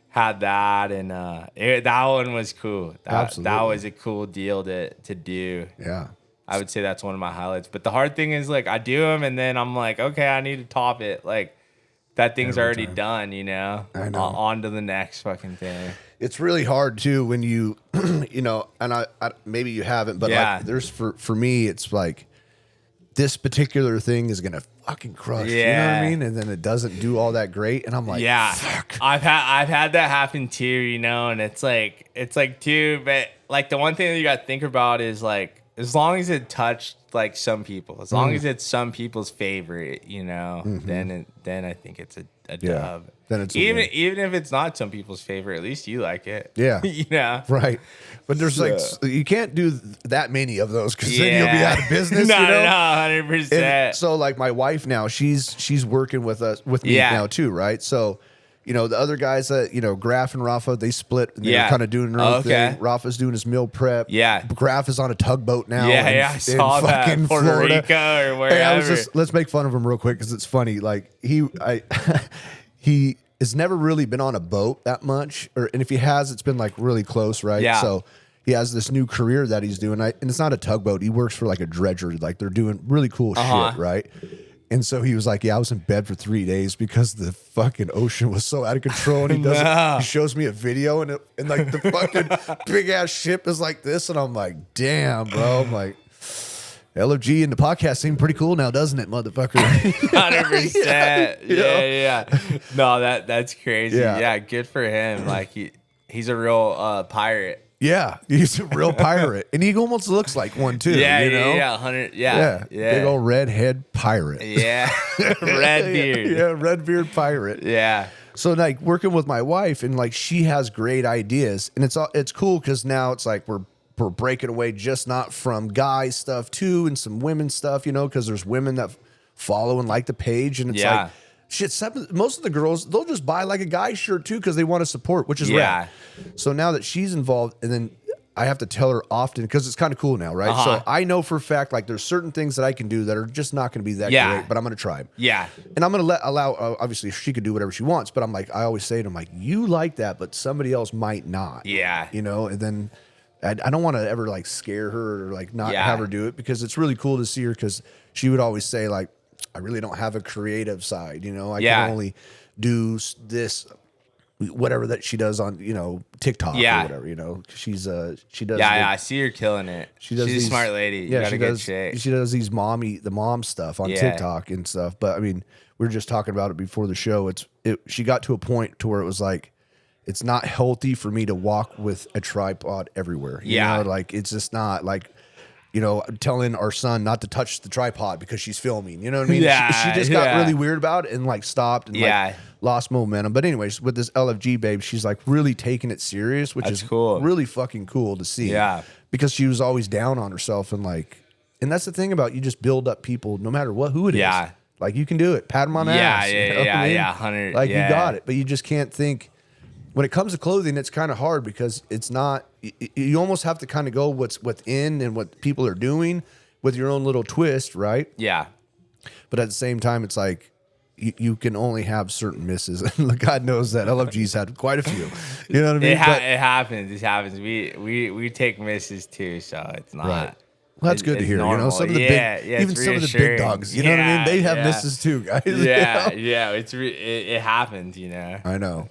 Had that, and that one was cool. That was a cool deal to do. Yeah, I would say that's one of my highlights. But the hard thing is, like, I do them, and then I'm like, okay, I need to top it. Like, that thing's already done, you know? I know. On to the next fucking thing. It's really hard too when you, you know, and I maybe you haven't, but like, there's for me, it's like this particular thing is gonna fucking crush. You know what I mean? And then it doesn't do all that great, and I'm like, fuck. I've had that happen too, you know, and it's like too, but like the one thing that you got to think about is like, as long as it touched like some people, as long as it's some people's favorite, you know, then I think it's a dub. Then it's even if it's not some people's favorite, at least you like it. Yeah, you know, right. But there's like, you can't do that many of those because then you'll be out of business. No, you know? 100%. So like my wife now, she's working with me now too, right? So, you know, the other guys that, you know, Graf and Rafa, they split. And they're kind of doing their own thing. Rafa's doing his meal prep. Yeah. Graf is on a tugboat now. I saw that. Puerto Florida. Rico or wherever. Hey, I was just, let's make fun of him real quick because it's funny. Like he has never really been on a boat that much, and if he has, it's been like really close, right? Yeah. So he has this new career that he's doing, and it's not a tugboat. He works for like a dredger. Like they're doing really cool shit, right? And so he was like, yeah, I was in bed for 3 days because the fucking ocean was so out of control. And he shows me a video and like the fucking big ass ship is like this. And I'm like, damn, bro. I'm like, LFG and the podcast seem pretty cool now, doesn't it, motherfucker? 100%. Yeah. No, that's crazy. Yeah, good for him. Like he's a real pirate. Yeah, he's a real pirate, and he almost looks like one too. You know? 100. Yeah, big old redhead pirate. Yeah, red beard. Yeah, red beard pirate. Yeah. So like working with my wife, and like she has great ideas, and it's cool because now it's like we're breaking away just not from guy stuff too, and some women stuff, you know, because there's women that follow and like the page, and it's like. Shit, most of the girls, they'll just buy like a guy shirt too because they want to support, which is rad. So now that she's involved, and then I have to tell her often because it's kind of cool now, right? So I know for a fact, like there's certain things that I can do that are just not going to be that great, but I'm going to try them. Yeah. And I'm going to allow, obviously she could do whatever she wants, but I'm like, I always say to them, like, you like that, but somebody else might not. Yeah. You know, and then I don't want to ever like scare her or like not have her do it because it's really cool to see her because she would always say like, I really don't have a creative side, you know. I can only do this, whatever that she does on, you know, TikTok or whatever, you know. She does. Yeah, I see her killing it. She's a smart lady. You got a good shape. She does these the mom stuff on TikTok and stuff. But I mean, we were just talking about it before the show. She got to a point to where it was like, it's not healthy for me to walk with a tripod everywhere. You know, like it's just not like. You know, telling our son not to touch the tripod because she's filming. You know what I mean? She just got really weird about it and like stopped and like lost momentum. But anyways, with this LFG babe, she's like really taking it serious, which is cool. Really fucking cool to see. Yeah. Because she was always down on herself and like, and that's the thing about you just build up people no matter who it is. Yeah. Like you can do it. Pat them on the ass. Yeah. 100. Like you got it. But you just can't think. When it comes to clothing, it's kind of hard because it's not, you almost have to kind of go what's within and what people are doing with your own little twist, right? Yeah. But at the same time, it's like you can only have certain misses. And God knows that LFG's had quite a few. You know what I mean? It happens. It happens. We take misses too, so it's not. Right. Well, that's good to hear. Normal. You know, some of the big, even some of the big dogs. You know what I mean? They have misses too, guys. Yeah, yeah. It happens. You know. I know.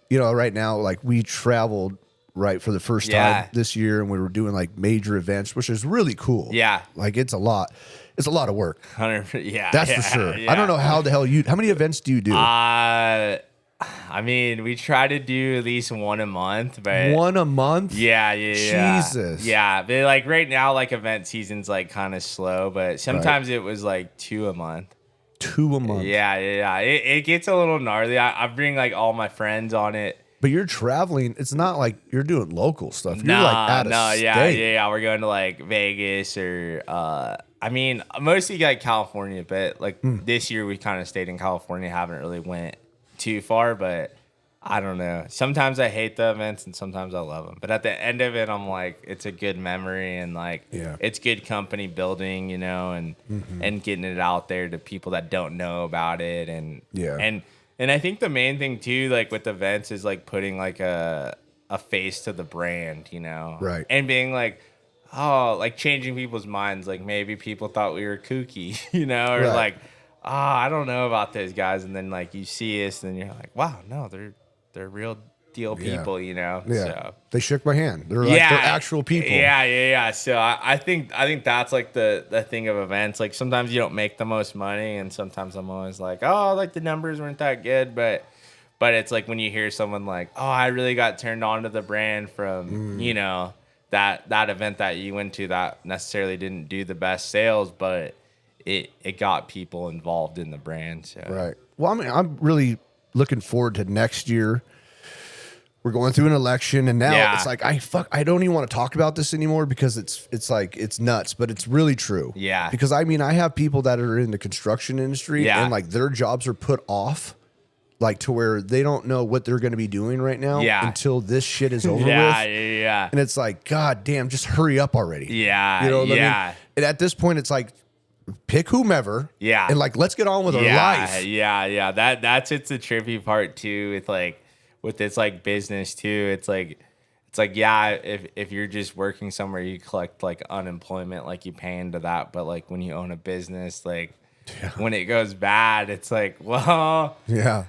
You know, right now, like we traveled for the first time this year, and we were doing like major events, which is really cool. Yeah, like it's a lot of work. 100%. Yeah, that's for sure. Yeah. I don't know how the hell how many events do you do? I mean, we try to do at least one a month, but one a month. Yeah. Jesus. Yeah, but like right now, like event season's like kind of slow, but sometimes it was like 2 a month. 2 a month. Yeah. It gets a little gnarly. I bring like all my friends on it. But you're traveling. It's not like you're doing local stuff. You're like out of state. Yeah. We're going to like Vegas or I mean mostly like California, but like this year we kind of stayed in California. Haven't really went too far, but I don't know. Sometimes I hate the events and sometimes I love them. But at the end of it, I'm like, it's a good memory and like, it's good company building, you know, and getting it out there to people that don't know about it. And I think the main thing too, like with events is like putting like a face to the brand, you know, right. And being like, oh, like changing people's minds. Like maybe people thought we were kooky, you know, or like, I don't know about those guys. And then like you see us and you're like, wow, no, they're real deal people, you know. Yeah. So. They shook my hand. They're like they're actual people. Yeah. So I think that's like the thing of events. Like sometimes you don't make the most money, and sometimes I'm always like, oh, like the numbers weren't that good, but it's like when you hear someone like, oh, I really got turned on to the brand from you know that event that you went to that necessarily didn't do the best sales, but it got people involved in the brand. So. Right. Well, I mean, I'm really looking forward to next year. We're going through an election, and now it's like I don't even want to talk about this anymore because it's like it's nuts, but it's really true. Yeah. Because I mean, I have people that are in the construction industry, and like their jobs are put off, like to where they don't know what they're going to be doing right now until this shit is over with. Yeah. And it's like, God damn, just hurry up already. Yeah. You know what I mean? And at this point, it's like, pick whomever. Yeah. And like, let's get on with our life. Yeah. That's the trippy part too. With this like business too. It's like if you're just working somewhere, you collect like unemployment, like you pay into that. But like when you own a business, like when it goes bad, it's like, well, Yeah.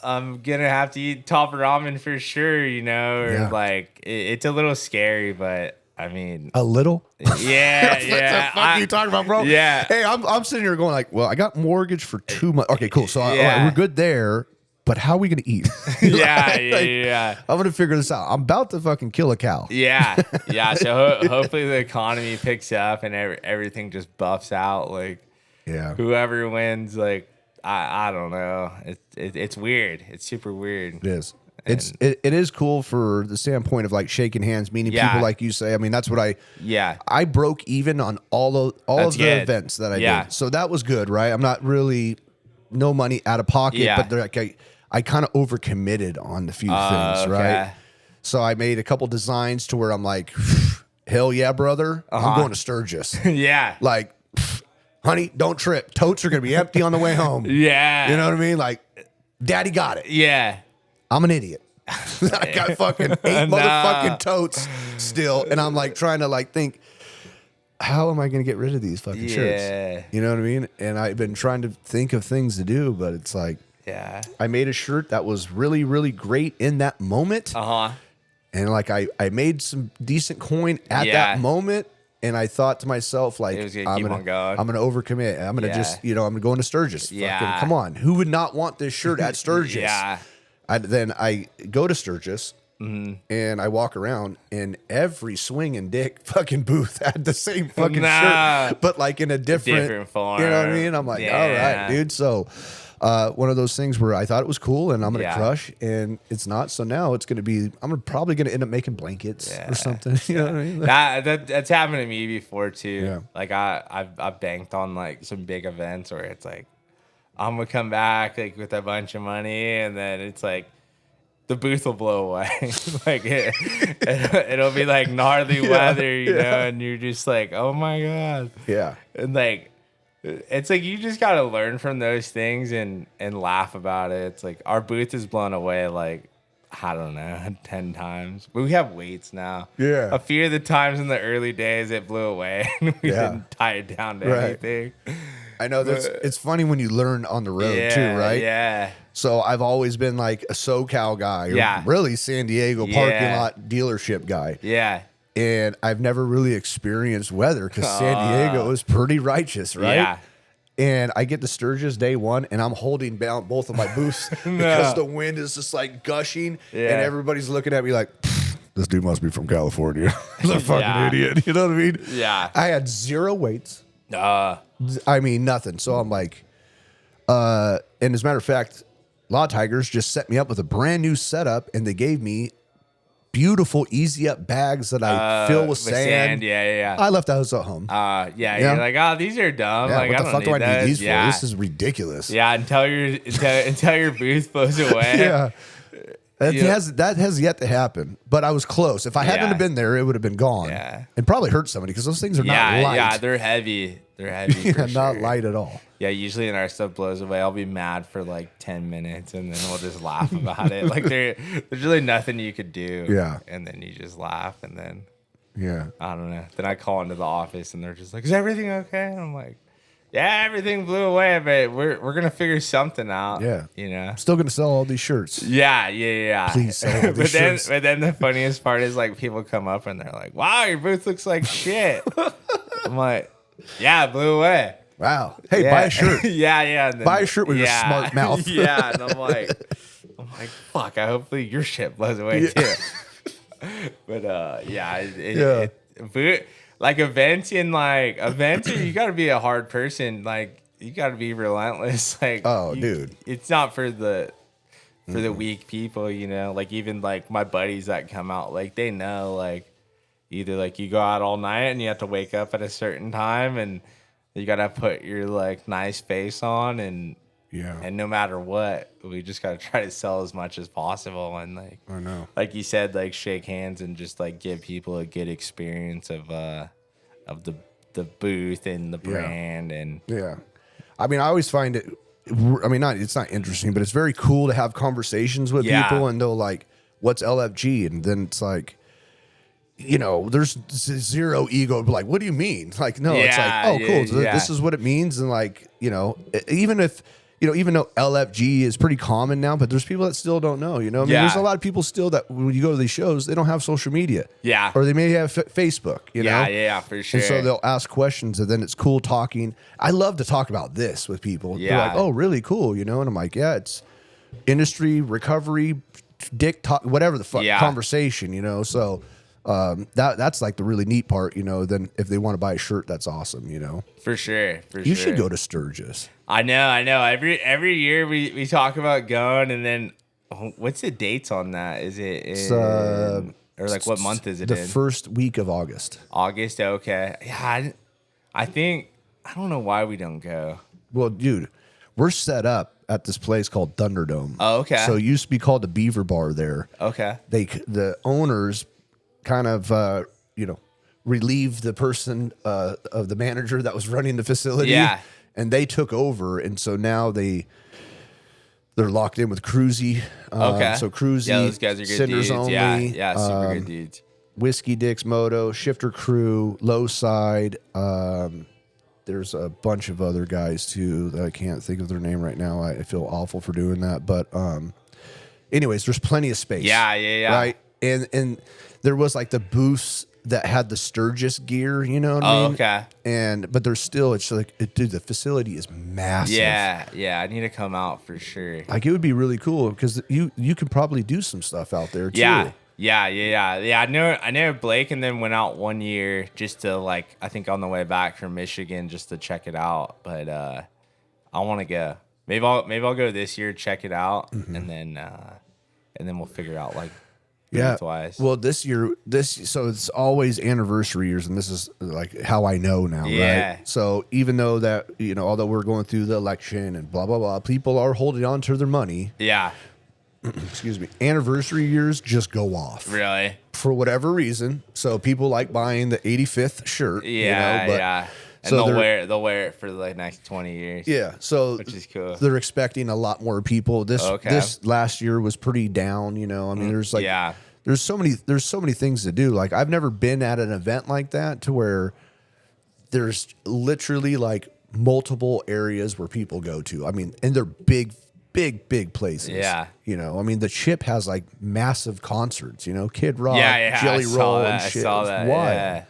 I'm gonna have to eat top ramen for sure, you know, or Yeah. like it's a little scary, but I mean, A little. yeah, What the yeah. fuck are you talking about, bro? Yeah. Hey, I'm sitting here going like, well, I got mortgage for 2 months. Okay, cool. So all right, Yeah. we're good there. But how are we gonna eat? Yeah, yeah. I'm gonna figure this out. I'm about to fucking kill a cow. Yeah, yeah. So hopefully the economy picks up and everything just buffs out. Like Yeah. whoever wins, like I don't know. It's weird. It's super weird. It is. It is cool for the standpoint of like shaking hands, meeting Yeah. people like you say. I mean, that's what Yeah. I broke even on all of That's the good. events that I Yeah. did. So that was good, right? I'm not really no money out of pocket, Yeah. but they're like I kind of overcommitted on a few things, right? Okay. So I made a couple designs to where I'm like, hell yeah, brother. I'm going to Sturgis. Yeah. Like, honey, don't trip. Totes are going to be empty on the way home. Yeah. You know what I mean? Like, daddy got it. Yeah. I'm an idiot. I got fucking 8 motherfucking totes still. And I'm like trying to like think, how am I going to get rid of these fucking shirts? You know what I mean? And I've been trying to think of things to do, but it's like, Yeah. I made a shirt that was really, really great in that moment. And like I made some decent coin at that moment. And I thought to myself, like, I'm gonna overcommit. I'm gonna just, I'm gonna go into Sturgis. Fucking, come on. Who would not want this shirt at Sturgis? Yeah. Then I go to Sturgis and I walk around, and every swing and dick fucking booth had the same fucking shirt, but like in a different form. You know what I mean? I'm like, all right, dude. So one of those things where I thought it was cool and I'm going to crush, and it's not. So now it's going to be, probably going to end up making blankets or something. You know what I mean? That's happened to me before too. Yeah. Like I've banked on like some big events where it's like, I'm going to come back like with a bunch of money, and then it's like, the booth will blow away. Like it'll be like gnarly weather, you know, and you're just like, oh my God. Yeah. And like, it's like you just gotta learn from those things and laugh about it. It's like our booth is blown away like, I don't know, 10 times. But we have weights now. Yeah. A few of the times in the early days it blew away and we didn't tie it down to anything. I know it's funny when you learn on the road too, right? Yeah. So I've always been like a SoCal guy, or really San Diego parking lot dealership guy. Yeah. And I've never really experienced weather because San Diego is pretty righteous, right? Yeah. And I get to Sturgis day one, and I'm holding down both of my booths because the wind is just like gushing, and everybody's looking at me like, this dude must be from California. He's a fucking idiot. You know what I mean? Yeah. I had 0 weights. I mean, nothing. So I'm like, and as a matter of fact, Law Tigers just set me up with a brand new setup, and they gave me beautiful easy up bags that I fill with sand. Yeah. I left those at home. You're like, oh, these are dumb. Yeah, like, what the fuck do I need these for? Yeah. This is ridiculous. Yeah, until your booth blows away. Yeah. That has yet to happen, but I was close. If I hadn't have been there, it would have been gone. Yeah. And probably hurt somebody because those things are not light. Yeah, they're heavy. They're heavy. For not sure. light at all. Yeah, usually when our stuff blows away, I'll be mad for like 10 minutes and then we'll just laugh about it. Like there's really nothing you could do. Yeah. And then you just laugh and then Yeah. I don't know. Then I call into the office and they're just like, is everything okay? And I'm like, yeah, everything blew away, but we're gonna figure something out. Yeah. You know? I'm still gonna sell all these shirts. Yeah. Please sell all these shirts. But then the funniest part is like people come up and they're like, wow, your booth looks like shit. I'm like, yeah, it blew away. Wow. Hey, buy a shirt. Yeah. Then, buy a shirt with your smart mouth. Yeah. And I'm like, fuck, hopefully your shit blows away too. But like events, you got to be a hard person. Like you got to be relentless. Like, dude, it's not for the weak people, you know. Like even like my buddies that come out, like they know, like either like you go out all night and you have to wake up at a certain time, and you got to put your like nice face on, and no matter what, we just got to try to sell as much as possible, and like I know, like you said, like shake hands and just like give people a good experience of the booth and the brand and I mean, I always find it. I mean, it's not interesting, but it's very cool to have conversations with people and they'll like, what's LFG? And then it's like, there's zero ego. Like, what do you mean? Like, no, it's like, oh, cool. So this is what it means. And like, even if, even though LFG is pretty common now, but there's people that still don't know, I mean, there's a lot of people still that when you go to these shows, they don't have social media. Yeah. Or they may have Facebook, Yeah, for sure. And so they'll ask questions and then it's cool talking. I love to talk about this with people. Yeah. They're like, oh, really cool, And I'm like, yeah, it's industry, recovery, dick talk, whatever the fuck conversation, So that's like the really neat part, Then if they want to buy a shirt, that's awesome, For sure. You should go to Sturgis. I know. Every year we talk about going, and then what's the dates on that? Is it or like what month is it the in? first week of August. August, okay. Yeah, I think I don't know why we don't go. Well, dude, we're set up at this place called Thunderdome. Oh, okay. So it used to be called the Beaver Bar there. Okay. The owners kind of relieved the person of the manager that was running the facility. Yeah. And they took over, and so now they're locked in with Cruzy. Okay. So Cruzy, those guys are good Cinders dudes. Only. Yeah, super good dudes. Whiskey Dicks Moto, Shifter Crew, Low Side. There's a bunch of other guys too that I can't think of their name right now. I feel awful for doing that, but anyways, there's plenty of space. Yeah. Right, and there was like the booths that had the Sturgis gear, you know what I mean? Okay. But there's still, it's like, dude, the facility is massive. Yeah. I need to come out for sure. Like, it would be really cool because you could probably do some stuff out there too. Yeah. I know Blake and then went out one year just to like, I think on the way back from Michigan just to check it out. But I want to go. Maybe I'll go this year, check it out, and then we'll figure out like. Yeah. Twice. Well, this year, so it's always anniversary years, and this is like how I know now, Yeah. right? So even though that, although we're going through the election and blah, blah, blah, people are holding on to their money. Yeah. Excuse me. Anniversary years just go off. Really? For whatever reason. So people like buying the 85th shirt. Yeah. And so they'll wear it for the next 20 years. Yeah, so which is cool. They're expecting a lot more people. This last year was pretty down. I mean, there's like there's so many things to do. Like I've never been at an event like that to where there's literally like multiple areas where people go to. I mean, and they're big places. Yeah. I mean, the Chip has like massive concerts. Kid Rock, Jelly I Roll, that. and shit. I saw that. It's wild.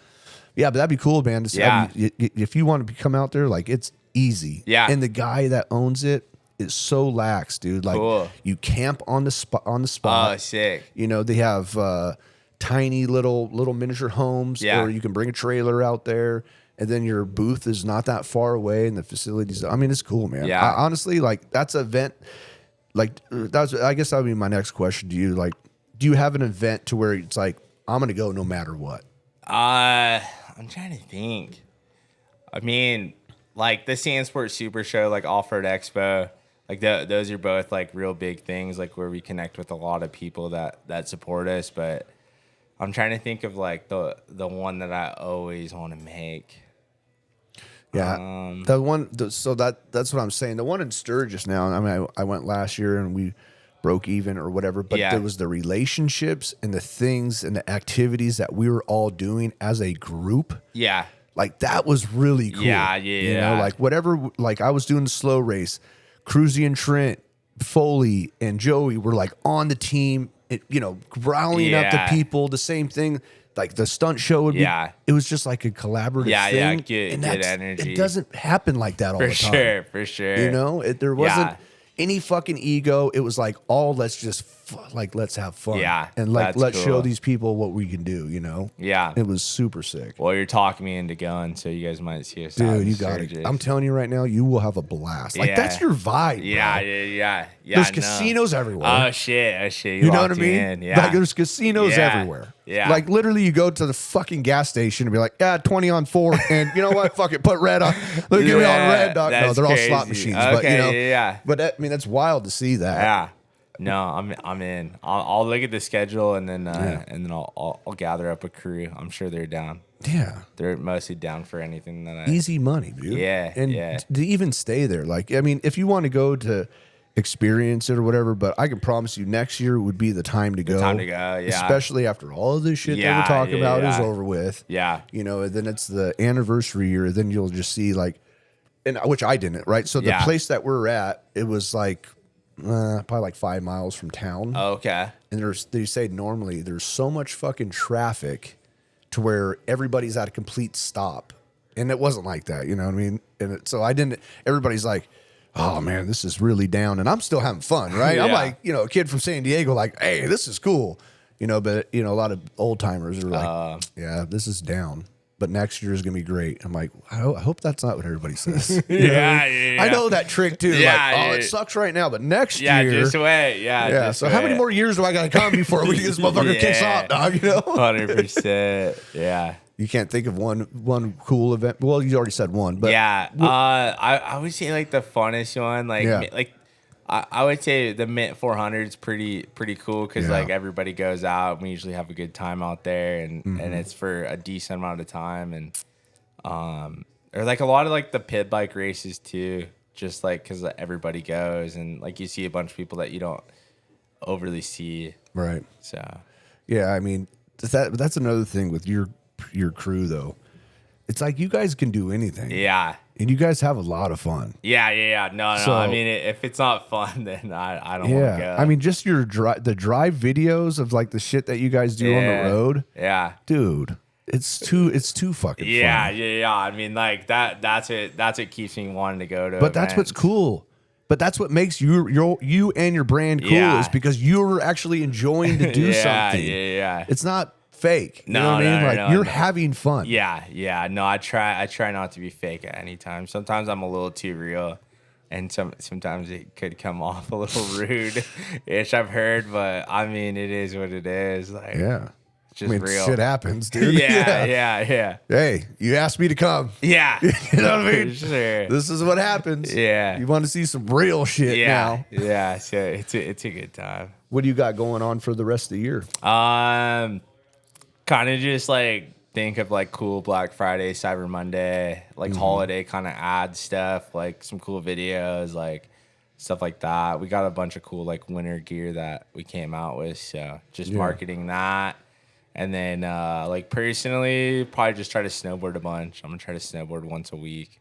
Yeah, but that'd be cool, man. To see. Yeah. I mean, if you want to come out there, like it's easy. Yeah. And the guy that owns it is so lax, dude. Like cool. You camp on the spot. Oh, sick. They have tiny little miniature homes, or you can bring a trailer out there, and then your booth is not that far away, and the facilities. I mean, it's cool, man. Yeah. Honestly, like that's an event. Like I guess that would be my next question to you. Like, do you have an event to where it's like I'm gonna go no matter what? I'm trying to think. I mean, like the Sand Sports Super Show, like Off-Road Expo, like those are both like real big things, like where we connect with a lot of people that support us. But I'm trying to think of like the one that I always want to make. Yeah, the one. So that's what I'm saying. The one in Sturgis now. I mean, I went last year and we broke even or whatever, but there was the relationships and the things and the activities that we were all doing as a group. Yeah. Like that was really cool. Yeah. Like whatever, like I was doing the slow race, Cruzy and Trent, Foley and Joey were like on the team, rallying up the people, the same thing. Like the stunt show would be, it was just like a collaborative thing. Good energy. It doesn't happen like that all the time. For sure. There wasn't any fucking ego. It was like, let's just let's have fun. Yeah. And let's show these people what we can do, Yeah. It was super sick. Well, you're talking me into going, so you guys might see us. Dude, you got it. I'm telling you right now, you will have a blast. Like that's your vibe. Yeah. There's casinos everywhere. Oh shit. You know what I mean? Yeah. Like there's casinos everywhere. Yeah. Like literally you go to the fucking gas station and be like, 20 on 4. And you know what? Fuck it. Put red on. Look at me on red, dog. No, they're all slot machines. Okay, But I mean, that's wild to see that. Yeah. No, I'm in. I'll look at the schedule and then I'll gather up a crew. I'm sure they're down. Yeah. They're mostly down for anything that easy money, dude. Yeah. And to even stay there, like, I mean, if you want to go to experience it or whatever, but I can promise you next year would be the time to go. Time to go, yeah. Especially after all of this shit that Yeah, we're talking yeah, about yeah. is over with. Yeah. You know, and then it's the anniversary year. Then you'll just see like, and which I didn't, right? So the Yeah. place that we're at, it was like probably like 5 miles from town. Okay. And they say normally there's so much fucking traffic to where everybody's at a complete stop. And it wasn't like that, you know what I mean? So everybody's like, oh man, this is really down. And I'm still having fun, right? I'm Yeah. like, you know, a kid from San Diego, like, hey, this is cool. You know, but, you know, a lot of old timers are like, yeah, this is down. But next year is going to be great. I'm like, I hope that's not what everybody says. You know what I mean? Yeah. I know that trick too. Yeah, like, oh, yeah. it sucks right now, but next Yeah, year. just wait. Yeah. Yeah. Just So how many wait. more years do I got to come before we get this motherfucker kicks Yeah. off, dog? You know, 100%. Yeah. you can't think of one cool event. Well, you already said one, but Yeah. I would say like the funnest one, like Yeah. I would say the Mint 400 is pretty cool because Yeah. like everybody goes out. We usually have a good time out there, and Mm-hmm. it's for a decent amount of time, and or like a lot of like the pit bike races too, just like because everybody goes and like you see a bunch of people that you don't overly see. right. So Yeah, I mean that's another thing with your crew though. It's like you guys can do anything, yeah. and you guys have a lot of fun. Yeah. No. So- I mean, if it's not fun, then I don't want to go. I mean, just the drive videos of like the shit that you guys do on the road, Yeah. dude. It's too fucking Yeah, fun. yeah. I mean, like that's it. That's what keeps me wanting to go to. But that's what's events. cool. But that's what makes you and your brand cool Yeah. is because you're actually enjoying to do Yeah, something. yeah. It's not fake. You No, know what I mean? no, Like no, you're no. having fun. Yeah. No, I try not to be fake at any time. Sometimes I'm a little too real, and sometimes it could come off a little rude, ish. I've heard, but I mean, it is what it is. Like, Yeah. it's just I mean, real. shit happens, dude. Yeah. Hey, you asked me to come. Yeah. You know what I mean? For sure. This is what happens. Yeah. You want to see some real shit now. Yeah. So it's a good time. What do you got going on for the rest of the year? Kind of just like think of like cool Black Friday, Cyber Monday, like holiday kind of ad stuff, like some cool videos, like stuff like that. We got a bunch of cool like winter gear that we came out with, so just marketing that. And then like personally, probably just try to snowboard a bunch. I'm gonna try to snowboard once a week.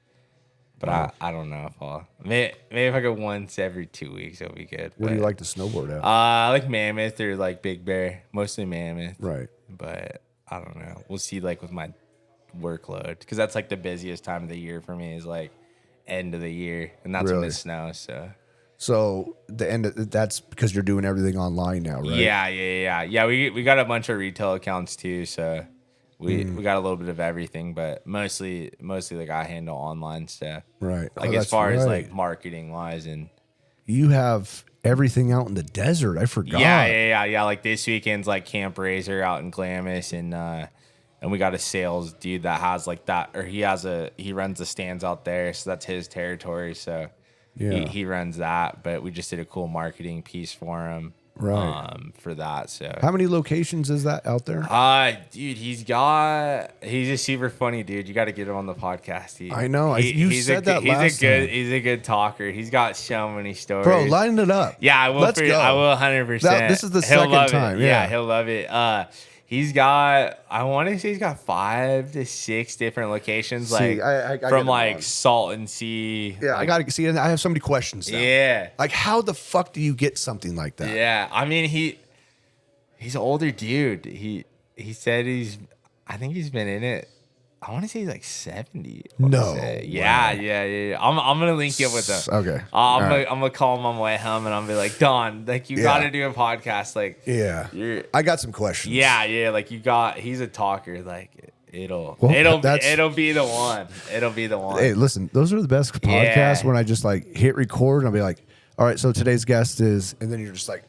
But I don't know if I'll maybe if I go once every 2 weeks, it'll be good. What do you like to snowboard at? I like Mammoth or like Big Bear, mostly Mammoth. Right. But I don't know. We'll see like with my workload because that's like the busiest time of the year for me is like end of the year, and that's when Really? it snows. So So that's because you're doing everything online now, right? yeah. We got a bunch of retail accounts too, so we got a little bit of everything, but mostly like I handle online stuff. Right. Like Oh, as that's far as right. like marketing wise and. You have everything out in the desert. I forgot. Yeah. Like this weekend's like Camp Razor out in Glamis, and we got a sales dude that has like that, or he runs the stands out there, so that's his territory. So Yeah. he runs that, but we just did a cool marketing piece for him, Right. for that. So How many locations is that out there? dude, he's a super funny dude. You got to get him on the podcast. I know. You he's said that last time. He's a good talker. He's got so many stories. Bro, line it up. Yeah, I will. Let's go. I will 100%. This is the He'll second love time. It. Yeah. He'll love it. He's got, I want to say he's got 5 to 6 different locations, See, like I get from it like wrong. Salton Sea. Yeah, I like, got to see. I have so many questions now. Yeah. Like, how the fuck do you get something like that? Yeah. I mean, he's an older dude. He said I think he's been in it. I want to say he's like 70. I wanna No say. way. Yeah. I'm gonna link you up with him. Okay. I'm All right. gonna call him on my way home, and I'm gonna be like, Don, like you Yeah. got to do a podcast, like Yeah. you're. I got some questions. Yeah, like he's a talker, like it'll that's- be the one. It'll be the one. Hey, listen, those are the best podcasts Yeah. when I just like hit record and I'll be like, all right, so today's guest is, and then you're just like,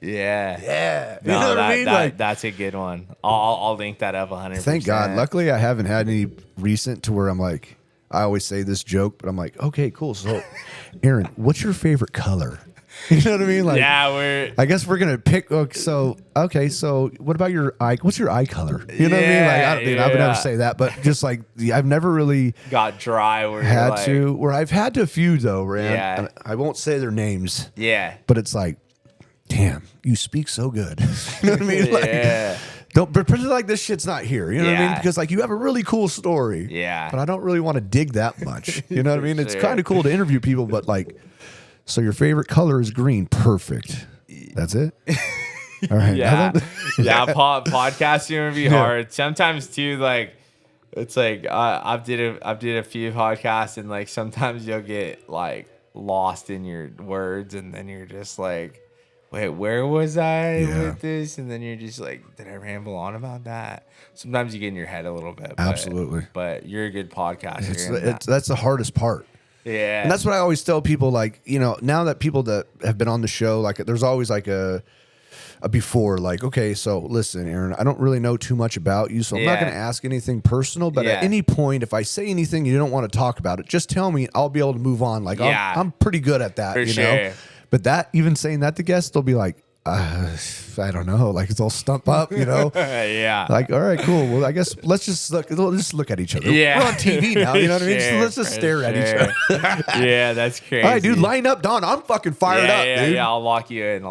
Yeah. yeah. You No, know what I mean? Like, that's a good one. I'll link that up 100%. thank God. Luckily, I haven't had any recent to where I'm like, I always say this joke, but I'm like, okay, cool. So, Aaron, what's your favorite color? You know what I mean? Like, yeah, I guess we're gonna pick. So what about your eye? What's your eye color? You know what I mean? Like, I would never say that, but just like I've never really got dry where had like, to. Where I've had to a few though, Rand. Yeah. I won't say their names. Yeah. But it's like, damn, you speak so good. You know what I mean? Like, Yeah. don't pretend like this shit's not here. You know what I mean? Yeah. Because like you have a really cool story. Yeah. But I don't really want to dig that much. You know what I mean? It's Sure. kind of cool to interview people, but like, so your favorite color is green. Perfect. That's it. All right. Yeah. Podcasting would be hard. Sometimes too, like it's like I've did a few podcasts, and like sometimes you'll get like lost in your words, and then you're just like, wait, where was I with this? And then you're just like, did I ramble on about that? Sometimes you get in your head a little bit. Absolutely. But you're a good podcaster. That's the hardest part. Yeah. And that's what I always tell people, like, you know, now that people that have been on the show, like there's always like a before, like, okay, so listen, Aaron, I don't really know too much about you, so I'm not going to ask anything personal, but at any point, if I say anything you don't want to talk about it, just tell me, I'll be able to move on. Like, I'm pretty good at that, you know? But that, even saying that to guests, they'll be like, I don't know, like it's all stump up, you know? Yeah. Like, all right, cool. Well, I guess let's just look at each other. Yeah. We're on TV now, you know what I mean? So let's just stare at each other. Yeah, that's crazy. All right, dude, line up, Don. I'm fucking fired up, dude. Yeah, I'll lock you in.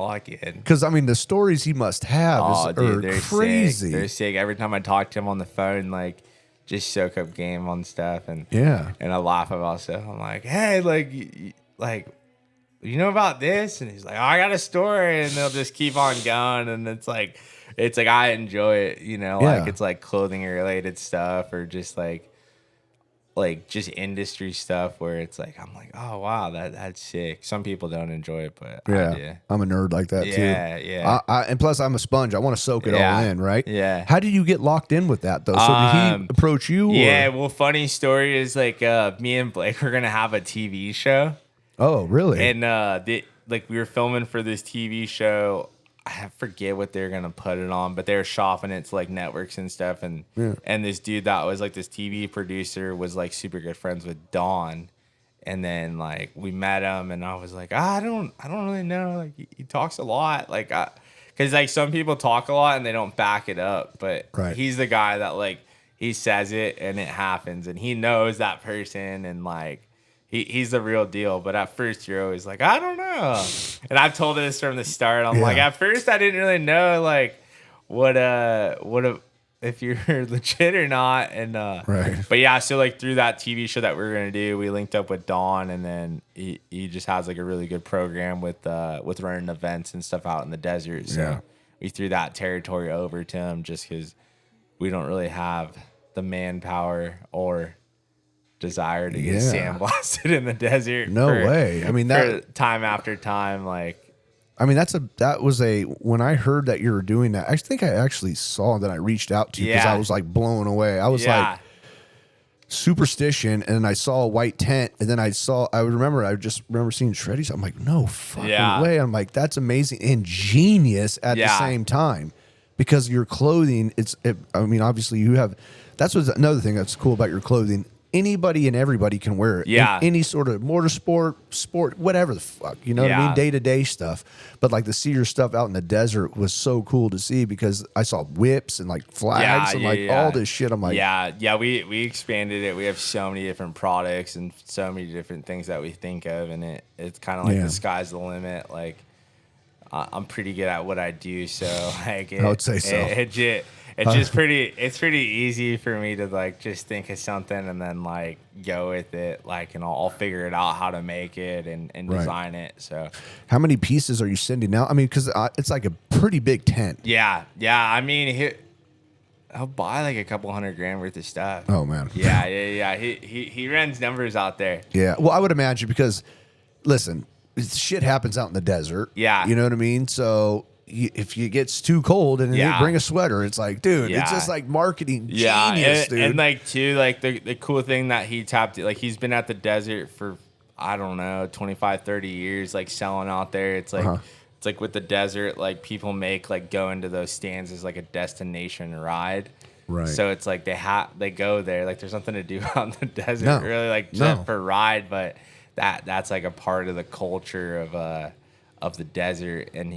Because I mean, the stories he must have are crazy. They're sick. Every time I talk to him on the phone, like, just soak up game on stuff, and I laugh about stuff. I'm like, hey, like, you know about this? And he's like, oh, I got a story, and they'll just keep on going, and it's like I enjoy it, you know, like it's like clothing related stuff, or just like just industry stuff where it's like I'm like, oh wow, that's sick. Some people don't enjoy it, but I do. I'm a nerd like that too. Yeah. And plus, I'm a sponge. I want to soak it all in, right? Yeah. How did you get locked in with that though? So did he approach you? Yeah. Well, funny story is like me and Blake were gonna have a TV show. Oh, really? And like we were filming for this TV show. I forget what they're gonna put it on, but they were shopping it to like networks and stuff. And this dude that was like this TV producer was like super good friends with Dawn. And then like we met him, and I was like, I don't really know. Like he talks a lot, like because like some people talk a lot and they don't back it up, but he's the guy that like he says it and it happens, and he knows that person, and like. He's the real deal, but at first you're always like, I don't know. And I've told this from the start. I'm like, at first I didn't really know like what if you're legit or not. And but yeah, so like through that TV show that we were gonna do, we linked up with Dawn, and then he just has like a really good program with running events and stuff out in the desert. So we threw that territory over to him just because we don't really have the manpower or desire to get sandblasted in the desert. No way. I mean, that time after time, like. I mean, that was when I heard that you were doing that, I think I actually saw that. I reached out to you because I was like blown away. I was like superstition, and then I saw a white tent, and then I just remember seeing Shreddy. So I'm like, no fucking way. I'm like, that's amazing and genius at the same time, because your clothing, I mean, obviously you have, that's what's another thing that's cool about your clothing. Anybody and everybody can wear it. Yeah. Any sort of motorsport, sport, whatever the fuck. You know what I mean? Day-to-day stuff. But like to see your stuff out in the desert was so cool to see, because I saw whips and like flags and all this shit. I'm like, we expanded it. We have so many different products and so many different things that we think of, and it's kind of like the sky's the limit. Like I'm pretty good at what I do, so like I would say so. It's pretty easy for me to like just think of something and then like go with it, like, and I'll figure it out how to make it and design it. So how many pieces are you sending out? I mean, because it's like a pretty big tent. Yeah. I mean, I'll buy like a couple $100,000 worth of stuff. Oh man. Yeah. He runs numbers out there. Yeah. Well, I would imagine, because listen, shit happens out in the desert. Yeah. You know what I mean? So if it gets too cold and you bring a sweater, it's like, dude, it's just like marketing genius, dude. And like too, like the cool thing that he tapped, like he's been at the desert for, I don't know, 25, 30 years, like selling out there. It's like, it's like with the desert, like people make like going to those stands as like a destination ride. Right. So it's like they go there, like there's nothing to do out in the desert, really, like just for ride, but that's like a part of the culture the desert, and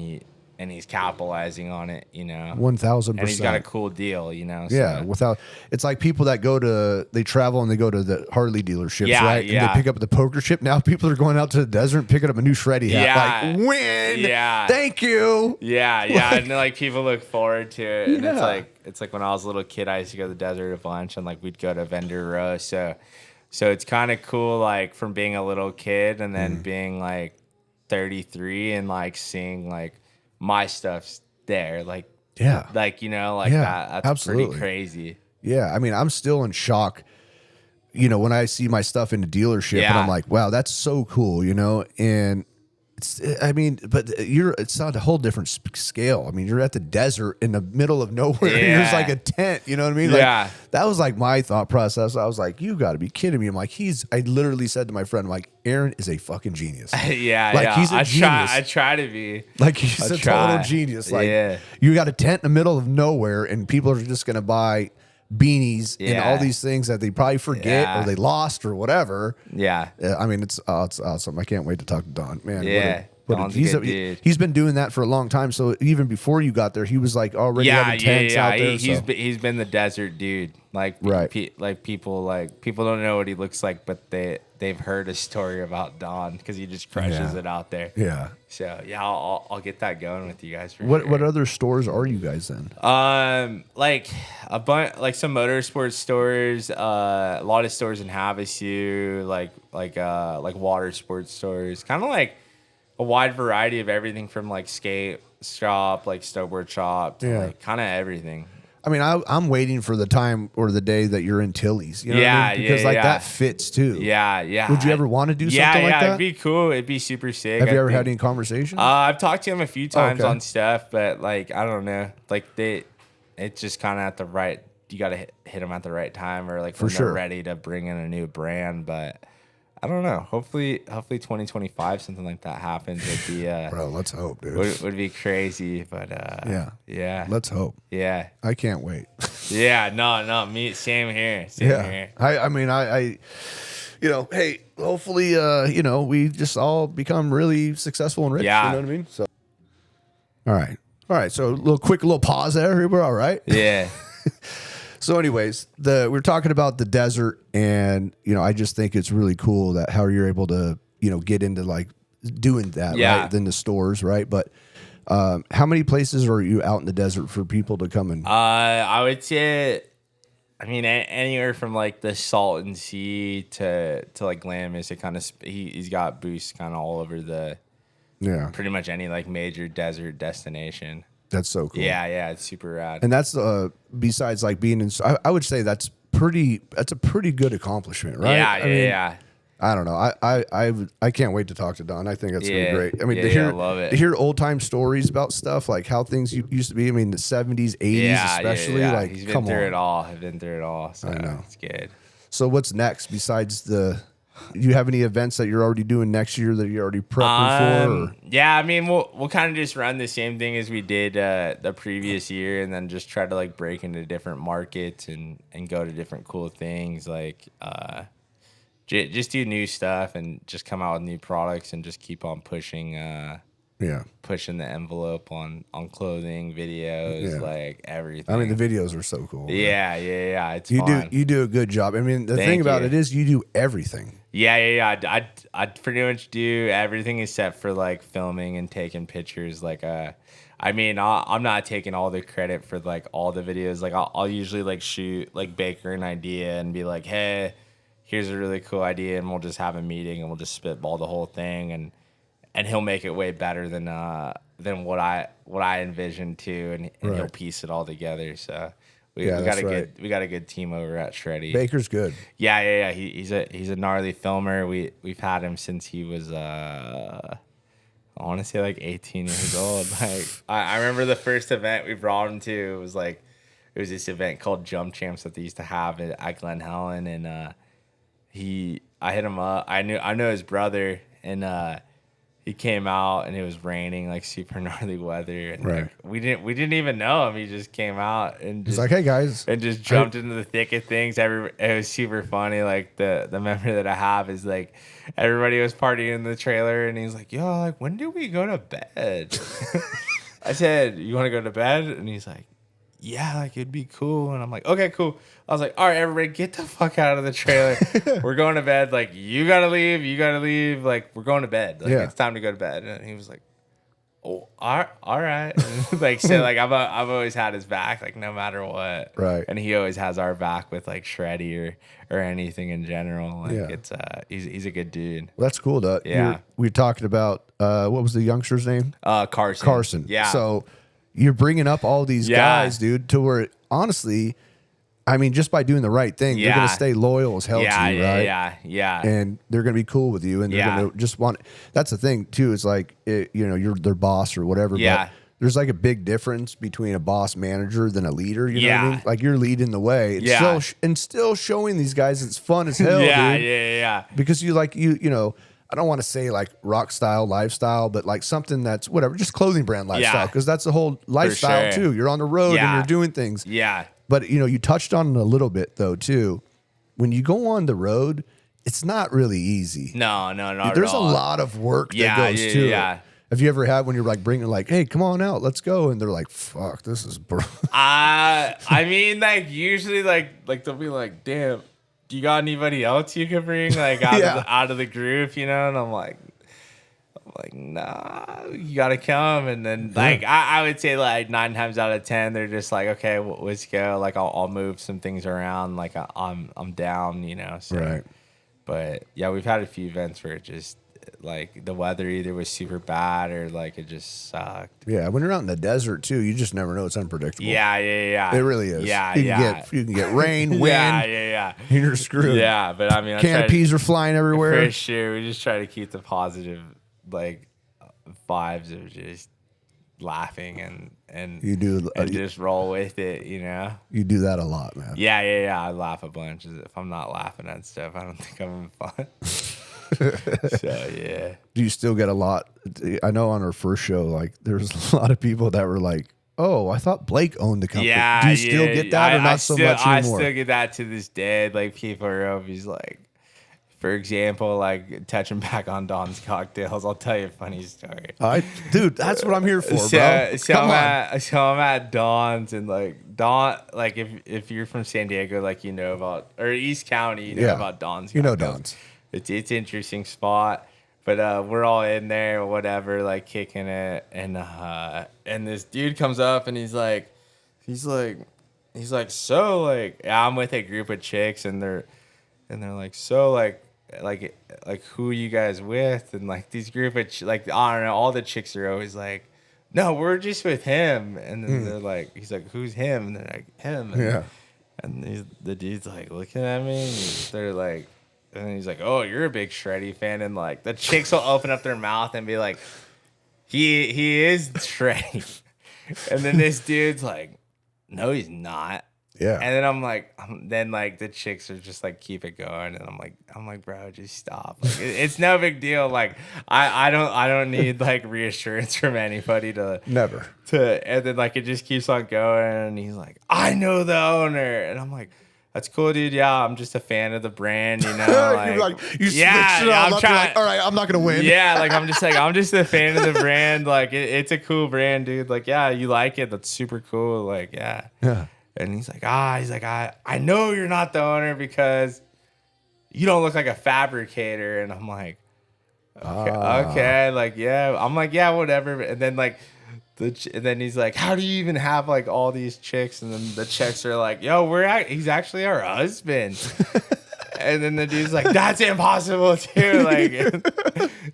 he's capitalizing on it, 1,000%. And he's got a cool deal, Yeah, So. it's like people that they travel and they go to the Harley dealerships, Yeah, right? yeah. And they pick up the poker chip. Now people are going out to the desert and picking up a new Shreddy hat. Yeah. Like, win. Yeah. Thank you. Yeah, and like people look forward to it. And Yeah. it's like when I was a little kid, I used to go to the desert a bunch, and like we'd go to vendor row. So it's kind of cool, like from being a little kid and then being like 33 and like seeing like my stuff's there, like Yeah. like Yeah, that's absolutely. pretty crazy. Yeah. I mean, I'm still in shock, when I see my stuff in the dealership and I'm Yeah. like, wow, that's so cool, and but it's not a whole different scale. I mean, you're at the desert in the middle of nowhere. Yeah. There's like a tent, you know what I mean? Yeah. Like, that was like my thought process. I was like, you got to be kidding me. I'm like, I literally said to my friend, I'm like, Aaron is a fucking genius. Yeah, Like, yeah. he's a genius. I try to be. Like, he's a total genius. Like, Yeah. you got a tent in the middle of nowhere and people are just going to buy beanies and all Yeah. these things that they probably forget Yeah. or they lost or whatever. Yeah. I mean, it's awesome. I can't wait to talk to Don, man. Yeah. Don's a good dude. He's been doing that for a long time. So even before you got there, he was like already having tents out there. He's been the desert dude. Like Right. People don't know what he looks like, but they've heard a story about Don because he just crushes Yeah. it out there. Yeah. So yeah, I'll get that going with you guys for What sure. other stores are you guys in? Like a bunch, like some motorsports stores, a lot of stores in Havasu, like water sports stores, kind of like a wide variety of everything from like skate shop, like snowboard shop, to Yeah. like kind of everything. I mean, I'm waiting for the time or the day that you're in Tilly's. You know what I Yeah, mean? Because yeah, like yeah. that fits too. Yeah, yeah. Would you ever want to do something like that? It'd be cool. It'd be super sick. Have you I ever think. had any conversations? I've talked to him a few times okay. on stuff, but like I don't know, like it's just kind of at the right. You got to hit them at the right time, or like when sure. they're ready to bring in a new brand. But I don't know. Hopefully 2025 something like that happens. Would be Bro, let's hope, dude. would be crazy. But yeah, Let's hope. yeah, I can't wait. yeah. No, me same here. Same here. I mean, hey, hopefully, we just all become really successful and rich. Yeah. You know what I mean? So, all right. So a little pause there. We're all right. Yeah. So, anyways, we're talking about the desert, and I just think it's really cool that how you're able to get into like doing that, Yeah. right? Then the stores, right? But how many places are you out in the desert for people to come and? I would say, I mean, anywhere from like the Salton Sea to like Glamis. It kind of he's got boosts kind of all over Yeah, pretty much any like major desert destination. that's so cool. Yeah, it's super rad. And that's besides like being in. I would say that's a pretty good accomplishment, right? Yeah, I mean, yeah. I don't know. I can't wait to talk to Don. I think that's gonna Yeah. be great. I mean, Yeah, I love it. to hear old time stories about stuff like how things used to be. I mean, the 70s, 80s, Yeah, especially. yeah. Like, He's been come through on. it all. I've been through it all. So I know. it's good. So what's next besides do you have any events that you're already doing next year that you're already prepping for? Or? Yeah, I mean, we'll kind of just run the same thing as we did the previous year, and then just try to like break into different markets and go to different cool things. Like just do new stuff and just come out with new products and just keep on pushing. Pushing the envelope on clothing, videos, Yeah. like everything. I mean, the videos are so cool. man. Yeah. It's You fun. do a good job. I mean, the Thank thing about you. it is you do everything. Yeah. I pretty much do everything except for like filming and taking pictures. Like, I mean, I'm not taking all the credit for like all the videos. Like, I'll usually like shoot like Baker an idea and be like, hey, here's a really cool idea, and we'll just have a meeting and we'll just spitball the whole thing, and he'll make it way better than what I envisioned too, and Right. he'll piece it all together. So. We Yeah, got that's we got a good team over at Shreddy. Baker's good. Yeah. He's a gnarly filmer. We've had him since he was I want to say like 18 years old. Like I remember the first event we brought him to. It was this event called Jump Champs that they used to have at Glen Helen, and I hit him up. I know his brother, and he came out and it was raining, like super gnarly weather, and Right. like we didn't even know him. He just came out and He's just like, hey guys. and just jumped into the thick of things. It was super funny. Like the memory that I have is like everybody was partying in the trailer, and he's like, "Yo, like when do we go to bed?" I said, "You want to go to bed?" And he's like, "Yeah, like it'd be cool." And I'm like, "Okay, cool." I was like, "All right, everybody, get the fuck out of the trailer. We're going to bed. Like you gotta leave. You gotta leave. Like we're going to bed. Like it's time to go to bed." And he was like, "Oh, all right." Like so, like I've always had his back, like no matter what. Right. And he always has our back with like Shreddy or anything in general. Like it's he's a good dude. Well, that's cool. Yeah. We're talking about what was the youngster's name? Carson. Yeah. So you're bringing up all these guys, dude, to where honestly, I mean, just by doing the right thing, they're gonna stay loyal as hell to you, right? Yeah. And they're gonna be cool with you, and they're gonna just want. That's the thing too. Is like you're their boss or whatever. Yeah. But there's like a big difference between a boss manager than a leader. You know what I mean? Like you're leading the way. And still showing these guys it's fun as hell. Yeah. Because you I don't want to say like rock style lifestyle, but like something that's whatever, just clothing brand lifestyle. Because that's the whole lifestyle too. You're on the road and you're doing things. Yeah. But you touched on it a little bit though too. When you go on the road, it's not really easy. No, not There's at all. a lot of work that goes to it. Have you ever had when you're like bringing like, hey, come on out, let's go, and they're like, fuck, this is bro. I mean, like usually, like they'll be like, damn, do you got anybody else you could bring like out of the group, And I'm like, nah, you gotta come. And then like I would say like 9 times out of 10, they're just like, okay, well, let's go. Like I'll move some things around. Like I'm down, So. Right. But yeah, we've had a few events where it just like the weather either was super bad or like it just sucked. Yeah, when you're out in the desert too, you just never know. It's unpredictable. Yeah. It really is. Yeah, you can get rain, wind. Yeah. You're screwed. Yeah, but I mean, canopies are flying everywhere. For sure, we just try to keep the positive like vibes of just laughing and you do and just roll with it, You do that a lot, man. Yeah. I laugh a bunch. If I'm not laughing at stuff, I don't think I'm fun. So yeah. Do you still get a lot? I know on our first show, like there's a lot of people that were like, "Oh, I thought Blake owned the company." Yeah. Do you still get that, or not so much anymore? I still get that to this day. Like people are always like, for example, like touching back on Don's cocktails. I'll tell you a funny story. Dude, that's what I'm here for, so, bro. So I'm at Don's, and like Don, like if you're from San Diego, like about or East County, you know about Don's. Don's. It's an interesting spot, but we're all in there or whatever, like kicking it, and this dude comes up and he's like, so like I'm with a group of chicks and they're like, so like who you guys with? And like these group of like I don't know, all the chicks are always like, no, we're just with him. And then they're like, he's like, who's him? And they're like, him. And the dude's like looking at me. And they're like, and he's like, oh, you're a big Shreddy fan. And like the chicks will open up their mouth and be like, he is Shreddy. And then this dude's like, no, he's not. Yeah. And then I'm like, then like the chicks are just like, keep it going. And I'm like, bro, just stop. Like, it's no big deal. Like I don't need like reassurance from anybody to never. And then like it just keeps on going. And he's like, I know the owner. And I'm like, that's cool, dude. Yeah, I'm just a fan of the brand, Like, You're like, you switched it all up. You're like, all right, I'm not gonna win. Yeah, like I'm just a fan of the brand. Like it's a cool brand, dude. Like, yeah, you like it. That's super cool. Like, yeah. And he's like, I know you're not the owner because you don't look like a fabricator. And I'm like, okay, like, yeah. I'm like, yeah, whatever. And then like, and then he's like, how do you even have like all these chicks? And then the chicks are like, yo, he's actually our husband. And then the dude's like, that's impossible too. Like,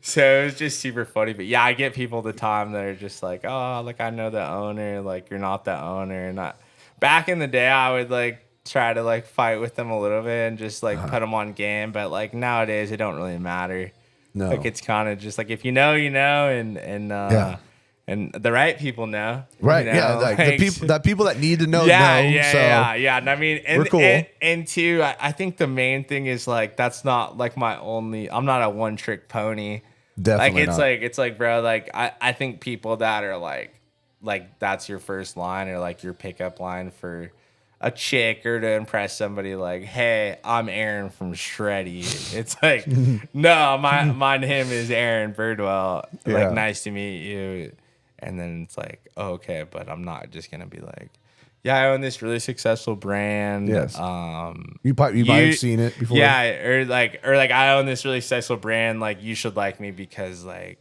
so it was just super funny. But yeah, I get people all the time that are just like, oh, like I know the owner. Like you're not the owner. Not back in the day, I would like try to like fight with them a little bit and just like put them on game. But like nowadays, it don't really matter. No, like it's kind of just like if you know, and the right people know. Right. Yeah. Like the people that need to know. Yeah. And I mean, and, we're cool. And two, I think the main thing is like, that's not like I'm not a one trick pony. Definitely not. It's like, bro, like I think people that are like that's your first line or like your pickup line for a chick or to impress somebody, like, hey, I'm Aaron from Shreddy. It's like, no, my name is Aaron Birdwell. Yeah. Like, nice to meet you. And then it's like, oh, okay, but I'm not just gonna be like, yeah, I own this really successful brand. Yes. You might have seen it before. Yeah, or like I own this really successful brand. Like, you should like me because like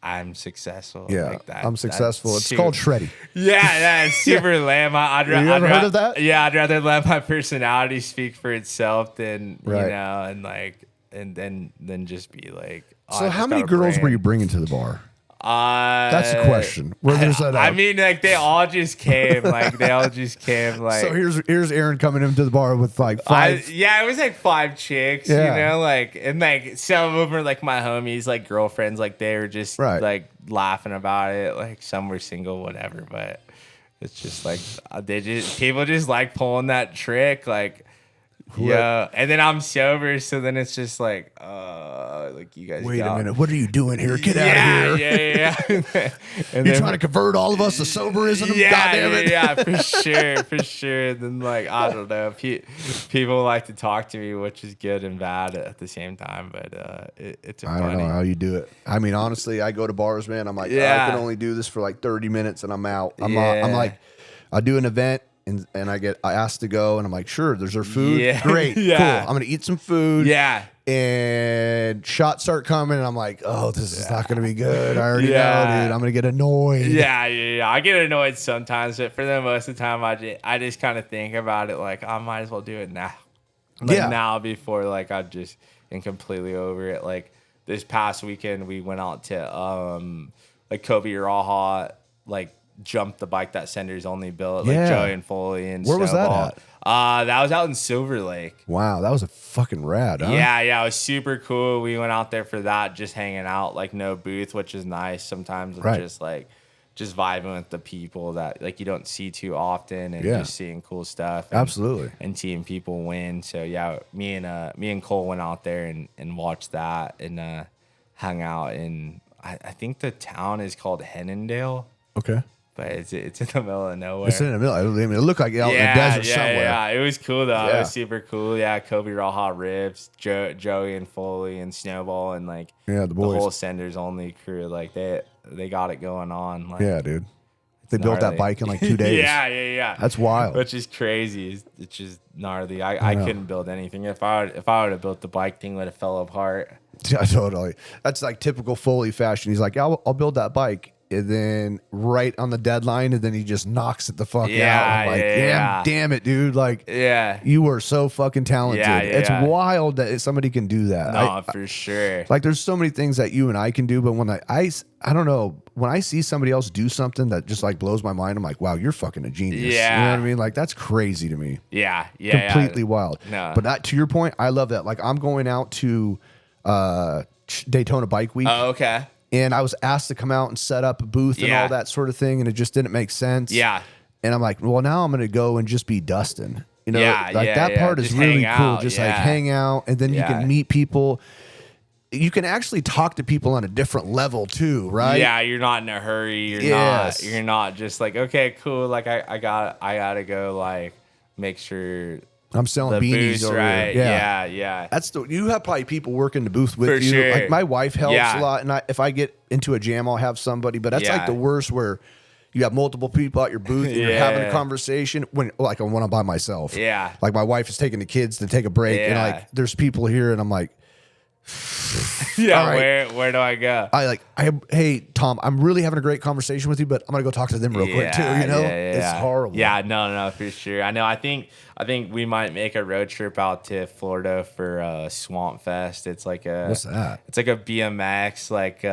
I'm successful. Yeah, like that, I'm successful. It's super, called Shreddy. Yeah, that's super lame. You ever heard of that? Yeah, I'd rather let my personality speak for itself than Right. you know, and like, and then just be like. Oh, So how many girls were you bringing to the bar? That's the question. Where there's that? I mean, like they all just came. Like they all just came. Like so here's Aaron coming into the bar with like five. Yeah, it was like 5 chicks. Yeah. You know, like and like some of them were like my homies, like girlfriends. Like they were just Right. like laughing about it. Like some were single, whatever. But it's just like people just like pulling that trick. Like. Yeah, and then I'm sober, so then it's just like you guys. Wait a minute, what are you doing here? Get out of here! Yeah. And You're trying to convert all of us to soberism? Yeah, God damn it! Yeah, for sure. And then like I don't know, people like to talk to me, which is good and bad at the same time. But it's I don't know how you do it. I mean, honestly, I go to bars, man. I'm like, I can only do this for like 30 minutes, and I'm out. I'm like, I do an event. And I asked to go, and I'm like, sure, there's our food. Yeah. Great, Yeah. cool. I'm gonna eat some food. Yeah. And shots start coming, and I'm like, oh, this is not gonna be good. I already know, dude. I'm gonna get annoyed. Yeah. I get annoyed sometimes, but for the most of the time, I just kind of think about it like I might as well do it now. Like now before like I just am completely over it. Like this past weekend, we went out to like Kobe Raha, like jumped the bike that Senders only built, like Joey and Foley and where was that at? That was out in Silver Lake. Wow, that was a fucking rad, huh? Yeah, it was super cool. We went out there for that, just hanging out, like no booth, which is nice. Sometimes it's just like just vibing with the people that like you don't see too often and just seeing cool stuff. Absolutely. And seeing people win. So yeah, me and Cole went out there and watched that and hung out in I think the town is called Hennendale. Okay. But it's in the middle of nowhere. It's in the middle. I mean, it looked like out in the desert somewhere. Yeah, it was cool though. Yeah. It was super cool. Yeah, Kobe Raha Ribs, Joey and Foley and Snowball and like the boys. The whole Senders only crew. Like they got it going on. Like, yeah, dude. They built that bike in like 2 days. Yeah. That's wild. Which is crazy. It's just gnarly. I couldn't build anything. If I would have built the bike, thing would have fell apart. Yeah, totally. That's like typical Foley fashion. He's like, I'll build that bike. And then right on the deadline, and then he just knocks it the fuck out. I'm like, damn it, dude. Like, you were so fucking talented. It's wild that somebody can do that. No, for sure. Like, there's so many things that you and I can do, but when I don't know, when I see somebody else do something that just like blows my mind, I'm like, wow, you're fucking a genius. Yeah. You know what I mean? Like, that's crazy to me. Yeah. Completely wild. No. But that, to your point, I love that. Like, I'm going out to Daytona Bike Week. Oh, okay. And I was asked to come out and set up a booth and all that sort of thing, and it just didn't make sense. Yeah. And I'm like, well, now I'm going to go and just be Dustin. You know, that part is just really cool. out. Just like hang out, and then you can meet people. You can actually talk to people on a different level too, right? Yeah, you're not in a hurry. You're not just like, okay, cool. Like I gotta go like make sure I'm selling the beanies booth's over right. here. Yeah. That's you have probably people working the booth with For you. sure. Like my wife helps a lot, and if I get into a jam, I'll have somebody. But that's like the worst where you have multiple people at your booth and you're having a conversation when I'm by myself. Yeah. Like my wife is taking the kids to take a break, and like there's people here, and I'm like, yeah, right. Where do I go? Hey Tom, I'm really having a great conversation with you, but I'm gonna go talk to them real quick too. You know, it's horrible. Yeah, no, for sure. I know. I think we might make a road trip out to Florida for Swamp Fest. It's like what's that? It's like a BMX like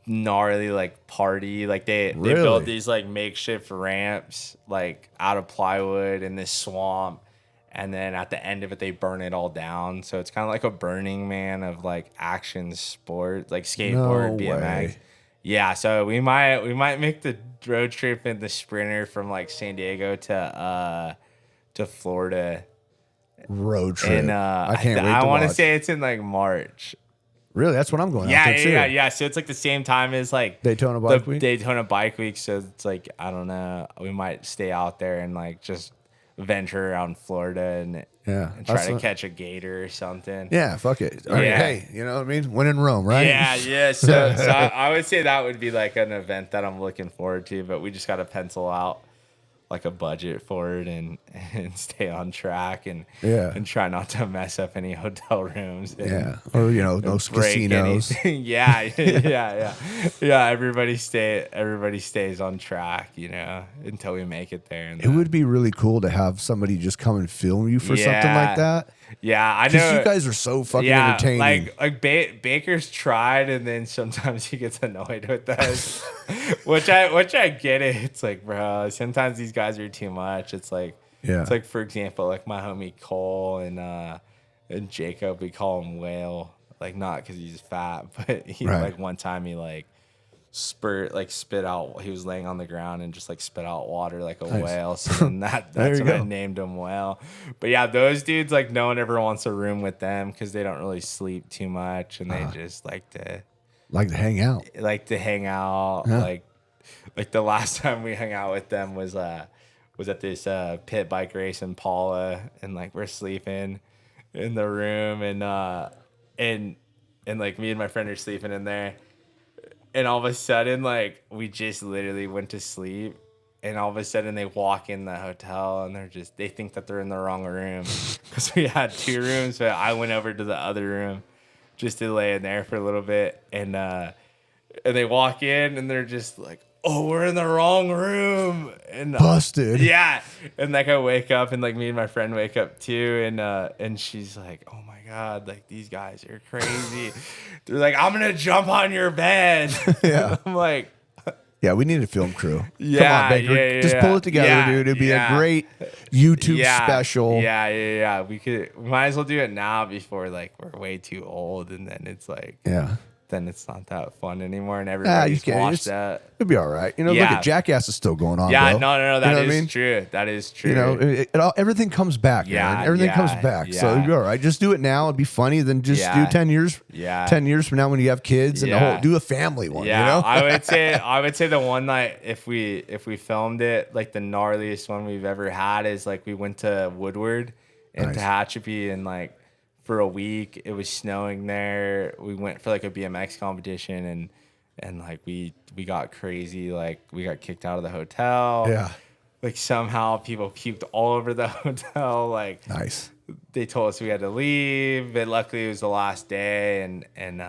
gnarly like party. Like they built these like makeshift ramps like out of plywood in this swamp. And then at the end of it, they burn it all down. So it's kind of like a Burning Man of like action sport, like skateboard, BMX. Way. Yeah, so we might make the road trip in the Sprinter from like San Diego to Florida. Road trip. And I can't wait. I want to say it's in like March. Really? That's what I'm going Yeah, out there too. yeah. So it's like the same time as like Daytona Bike Week? Daytona Bike Week. So it's like, I don't know. We might stay out there and like just venture around Florida and try to catch a gator or something. Yeah, fuck it. I mean, hey, you know what I mean? When in Rome, right? Yeah. So I would say that would be like an event that I'm looking forward to, but we just got to pencil out like a budget for it and stay on track and try not to mess up any hotel rooms. Or no casinos. yeah. Everybody stays on track, until we make it there. And it would be really cool to have somebody just come and film you for something like that. Yeah, I know. Because you guys are so fucking entertaining. Like Baker's tried, and then sometimes he gets annoyed with us, which I get it. It's like, bro, sometimes these guys are too much. It's like, it's like, for example, like my homie Cole and Jacob, we call him Whale, like not because he's fat, but he like one time he like spit out. He was laying on the ground and just like spit out water like a whale. So then that's when I named him Whale. But yeah, those dudes, like no one ever wants a room with them because they don't really sleep too much and they just like to hang out. Yeah. Like the last time we hung out with them was at this pit bike race in Paula, and like we're sleeping in the room and like me and my friend are sleeping in there. And all of a sudden, like, we just literally went to sleep. And all of a sudden, they walk in the hotel and they think that they're in the wrong room. Because we had 2 rooms, but I went over to the other room just to lay in there for a little bit. And they walk in and they're just like, oh, we're in the wrong room. And busted. Yeah. And like I wake up and like me and my friend wake up too. And she's like, oh my God, like these guys are crazy. They're like, I'm going to jump on your bed. Yeah. I'm like, yeah, we need a film crew. Yeah, come on, Baker. Just pull it together, dude. It'd be a great YouTube special. Yeah. We might as well do it now before like we're way too old. And then it's like, then it's not that fun anymore, and everybody's watched that. It'll be all right. Look at Jackass is still going on. Yeah, bro. no, that is true. That is true. Everything comes back. Man. Everything comes back. So you'll be all right. Just do it now. It'd be funny. Then just do 10 years. Yeah. 10 years from now when you have kids and do a family one. Yeah, I would say the one night if we filmed it, like the gnarliest one we've ever had is like we went to Woodward and Tehachapi and like. For a week, it was snowing there. We went for like a BMX competition, and like we got crazy. Like we got kicked out of the hotel. Yeah. Like somehow people puked all over the hotel. Like nice. They told us we had to leave, but luckily it was the last day, and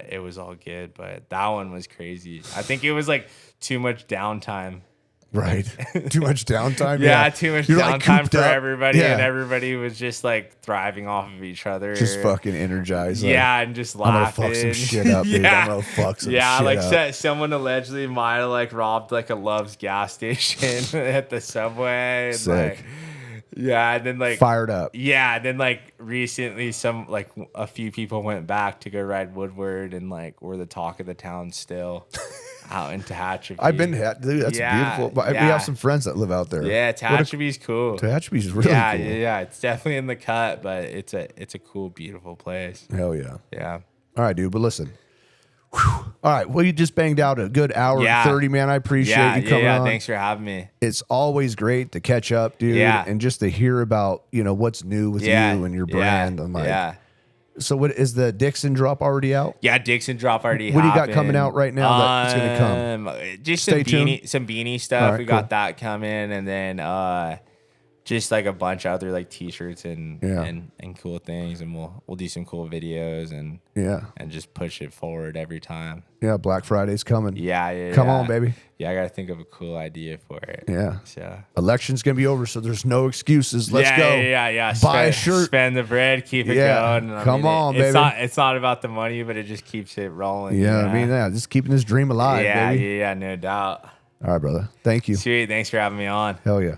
it was all good. But that one was crazy. I think it was like too much downtime. Right. Too much downtime. Yeah, too much downtime like for everybody. And everybody was just like thriving off of each other. Just fucking energized. Yeah, and just laughing. I'm gonna fuck some shit up, dude. I'm gonna fuck some shit up. Someone allegedly might have like robbed like a Love's gas station at the subway. And, sick. And then like fired up. Yeah, and then like recently a few people went back to go ride Woodward and like we're the talk of the town still. Out in Tehachapi. I've been to dude, that's beautiful. But we have some friends that live out there. Yeah, Tehachapi's cool. Tehachapi's really cool. Yeah, it's definitely in the cut, but it's a cool, beautiful place. Hell yeah. Yeah. All right, dude, but listen. Whew. All right, well, you just banged out a good hour and 30, man. I appreciate you coming on. Thanks for having me. It's always great to catch up, dude, and just to hear about, what's new with you and your brand. I'm like, so what is the Dixon drop already out? Yeah, Dixon drop already What do you got coming out right now that's going to come? Just some beanie stuff. Right, we got that coming, and then just like a bunch of other like t-shirts and cool things, and we'll do some cool videos and just push it forward every time. Yeah, Black Friday's coming. Yeah. Come on, baby. Yeah, I gotta think of a cool idea for it. Yeah. So election's gonna be over, so there's no excuses. Let's go. Yeah. Buy a shirt. Spend the bread. Keep it going. Come on, baby. It's not about the money, but it just keeps it rolling. Yeah, just keeping this dream alive, baby. Yeah, no doubt. All right, brother. Thank you. Sweet. Thanks for having me on. Hell yeah.